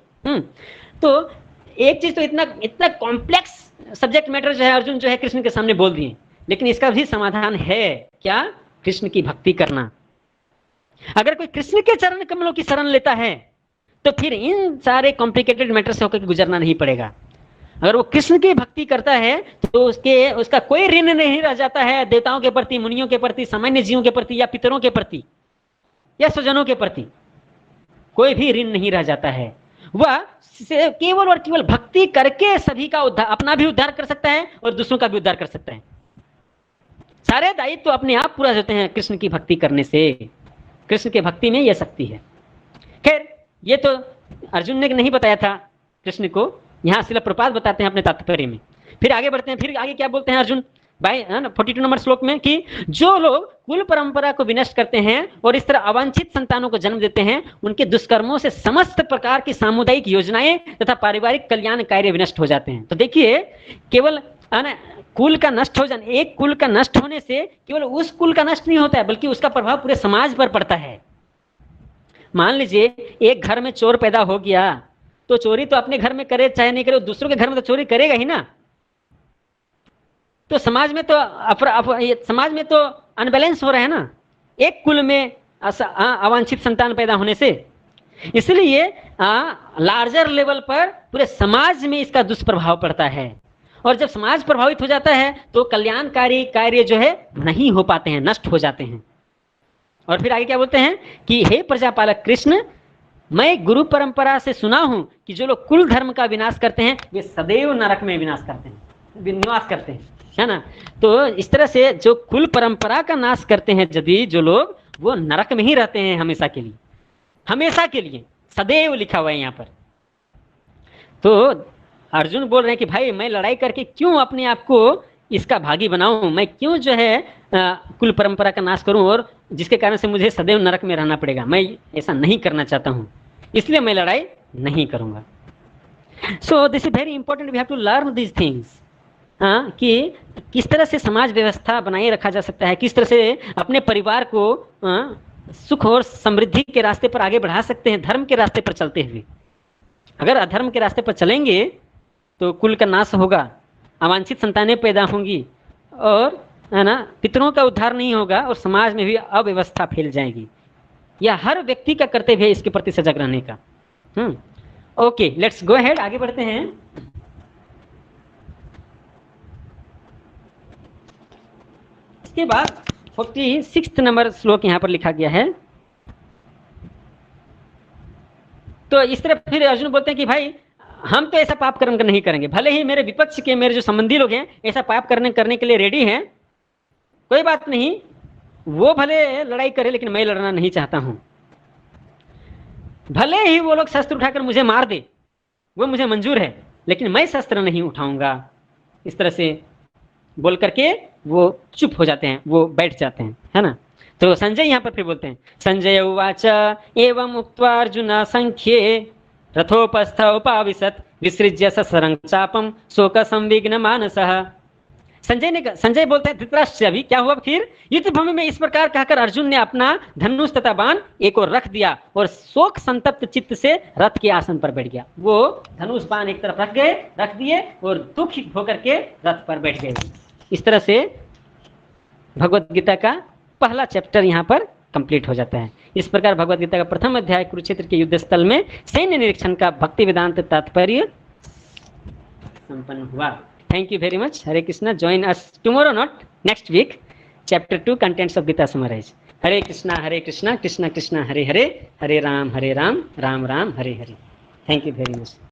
तो एक चीज तो इतना कॉम्प्लेक्स सब्जेक्ट मैटर जो है अर्जुन जो है कृष्ण के सामने बोल दिए, लेकिन इसका भी समाधान है क्या, कृष्ण की भक्ति करना। अगर कोई कृष्ण के चरण कमलों की शरण लेता है तो फिर इन सारे कॉम्प्लिकेटेड मैटर से होकर गुजरना नहीं पड़ेगा। अगर वो कृष्ण की भक्ति करता है तो उसका कोई ऋण नहीं रह जाता है देवताओं के प्रति, मुनियों के प्रति, सामान्य जीवों के प्रति या पितरों के प्रति या स्वजनों के प्रति, कोई भी ऋण नहीं रह जाता है। वह केवल और केवल भक्ति करके सभी का उद्धार, अपना भी उद्धार कर सकता है और दूसरों का भी उद्धार कर सकता है। सारे दायित्व तो अपने आप पूरा होते हैं कृष्ण की भक्ति करने से। कृष्ण की भक्ति में यह शक्ति है। खैर ये तो अर्जुन ने नहीं बताया था कृष्ण को, यहाँ श्रील प्रभुपाद बताते हैं अपने तात्पर्य में। फिर आगे बढ़ते हैं, फिर आगे क्या बोलते हैं अर्जुन भाई 42 नंबर श्लोक में कि जो लोग कुल परंपरा को विनष्ट करते हैं और इस तरह अवांछित संतानों को जन्म देते हैं, उनके दुष्कर्मों से समस्त प्रकार की सामुदायिक योजनाएं तथा पारिवारिक कल्याण कार्य विनष्ट हो जाते हैं। तो देखिए केवल कुल का नष्ट हो जाने, एक कुल का नष्ट होने से केवल उस कुल का नष्ट नहीं होता है बल्कि उसका प्रभाव पूरे समाज पर पड़ता है। मान लीजिए एक घर में चोर पैदा हो गया तो चोरी तो अपने घर में करे चाहे नहीं करे, दूसरों के घर में तो चोरी करेगा ही ना। तो समाज में तो अनबैलेंस हो रहा है ना, एक कुल में अवांछित संतान पैदा होने से। इसलिए लार्जर लेवल पर पूरे समाज में इसका दुष्प्रभाव पड़ता है, और जब समाज प्रभावित हो जाता है तो कल्याणकारी कार्य जो है नहीं हो पाते हैं, नष्ट हो जाते हैं। और फिर आगे क्या बोलते हैं कि हे प्रजापालक कृष्ण, मैं गुरु परंपरा से सुना हूं कि जो लोग कुल धर्म का विनाश करते हैं वे सदैव नरक में विनाश करते हैं, निवास करते हैं, है ना। तो इस तरह से जो कुल परंपरा का नाश करते हैं यदि जो लोग, वो नरक में ही रहते हैं हमेशा के लिए, हमेशा के लिए, सदैव लिखा हुआ है यहाँ पर। तो अर्जुन बोल रहे हैं कि भाई मैं लड़ाई करके क्यों अपने आप को इसका भागी बनाऊं, मैं क्यों जो है कुल परंपरा का नाश करूं और जिसके कारण से मुझे सदैव नरक में रहना पड़ेगा, मैं ऐसा नहीं करना चाहता हूं, इसलिए मैं लड़ाई नहीं करूंगा। So this is very important, we have to learn these things, कि किस तरह से समाज व्यवस्था बनाए रखा जा सकता है, किस तरह से अपने परिवार को सुख और समृद्धि के रास्ते पर आगे बढ़ा सकते हैं, धर्म के रास्ते पर चलते हुए। अगर अधर्म के रास्ते पर चलेंगे तो कुल का नाश होगा, अवांछित संतानें पैदा होंगी और है ना, पितरों का उद्धार नहीं होगा और समाज में भी अव्यवस्था फैल जाएगी। यह हर व्यक्ति का कर्तव्य है इसके प्रति सजग रहने का। ओके, लेट्स गो अहेड, आगे बढ़ते हैं। इसके बाद 46 नंबर श्लोक यहाँ पर लिखा गया है। तो इस तरह फिर अर्जुन बोलते हैं कि भाई हम तो ऐसा पाप कर्म नहीं करेंगे, भले ही मेरे विपक्ष के मेरे जो संबंधी लोग हैं ऐसा पाप करने के लिए रेडी हैं, कोई बात नहीं, वो भले लड़ाई करे लेकिन मैं लड़ना नहीं चाहता हूं। भले ही वो लोग शस्त्र उठाकर मुझे मार दे, वो मुझे मंजूर है, लेकिन मैं शस्त्र नहीं उठाऊंगा। इस तरह से बोल करके वो चुप हो जाते हैं, वो बैठ जाते हैं, है ना। तो संजय यहाँ पर फिर बोलते हैं, संजय उवाच एवं उक्त्वा अर्जुन संख्ये रथोपस्थ उपाविशत् विसृज्य सशरं चापम शोक संविघ्न मानसः। संजय बोलते हैं धृतराष्ट्र, अभी क्या हुआ फिर? युद्ध भूमि में इस प्रकार कहकर अर्जुन ने अपना धनुष तथा बाण एक और रख दिया और शोक संतप्त चित्त से रथ के आसन पर बैठ गया। वो धनुष बाण एक तरफ रख दिए और दुखी होकर के रथ पर बैठ गए। इस तरह से भगवत गीता का पहला चैप्टर यहाँ पर कंप्लीट हो जाता है। इस प्रकार भगवत गीता का प्रथम अध्याय कुरुक्षेत्र के युद्ध स्थल में सैन्य निरीक्षण का भक्ति वेदांत तात्पर्य संपन्न हुआ। Thank you very much. Hare Krishna. Join us tomorrow, not next week. Chapter 2, contents of Gita summarize. Hare Krishna, Krishna Krishna, Hare Hare, Hare Ram, Ram Ram, Hare Hare. Thank you very much.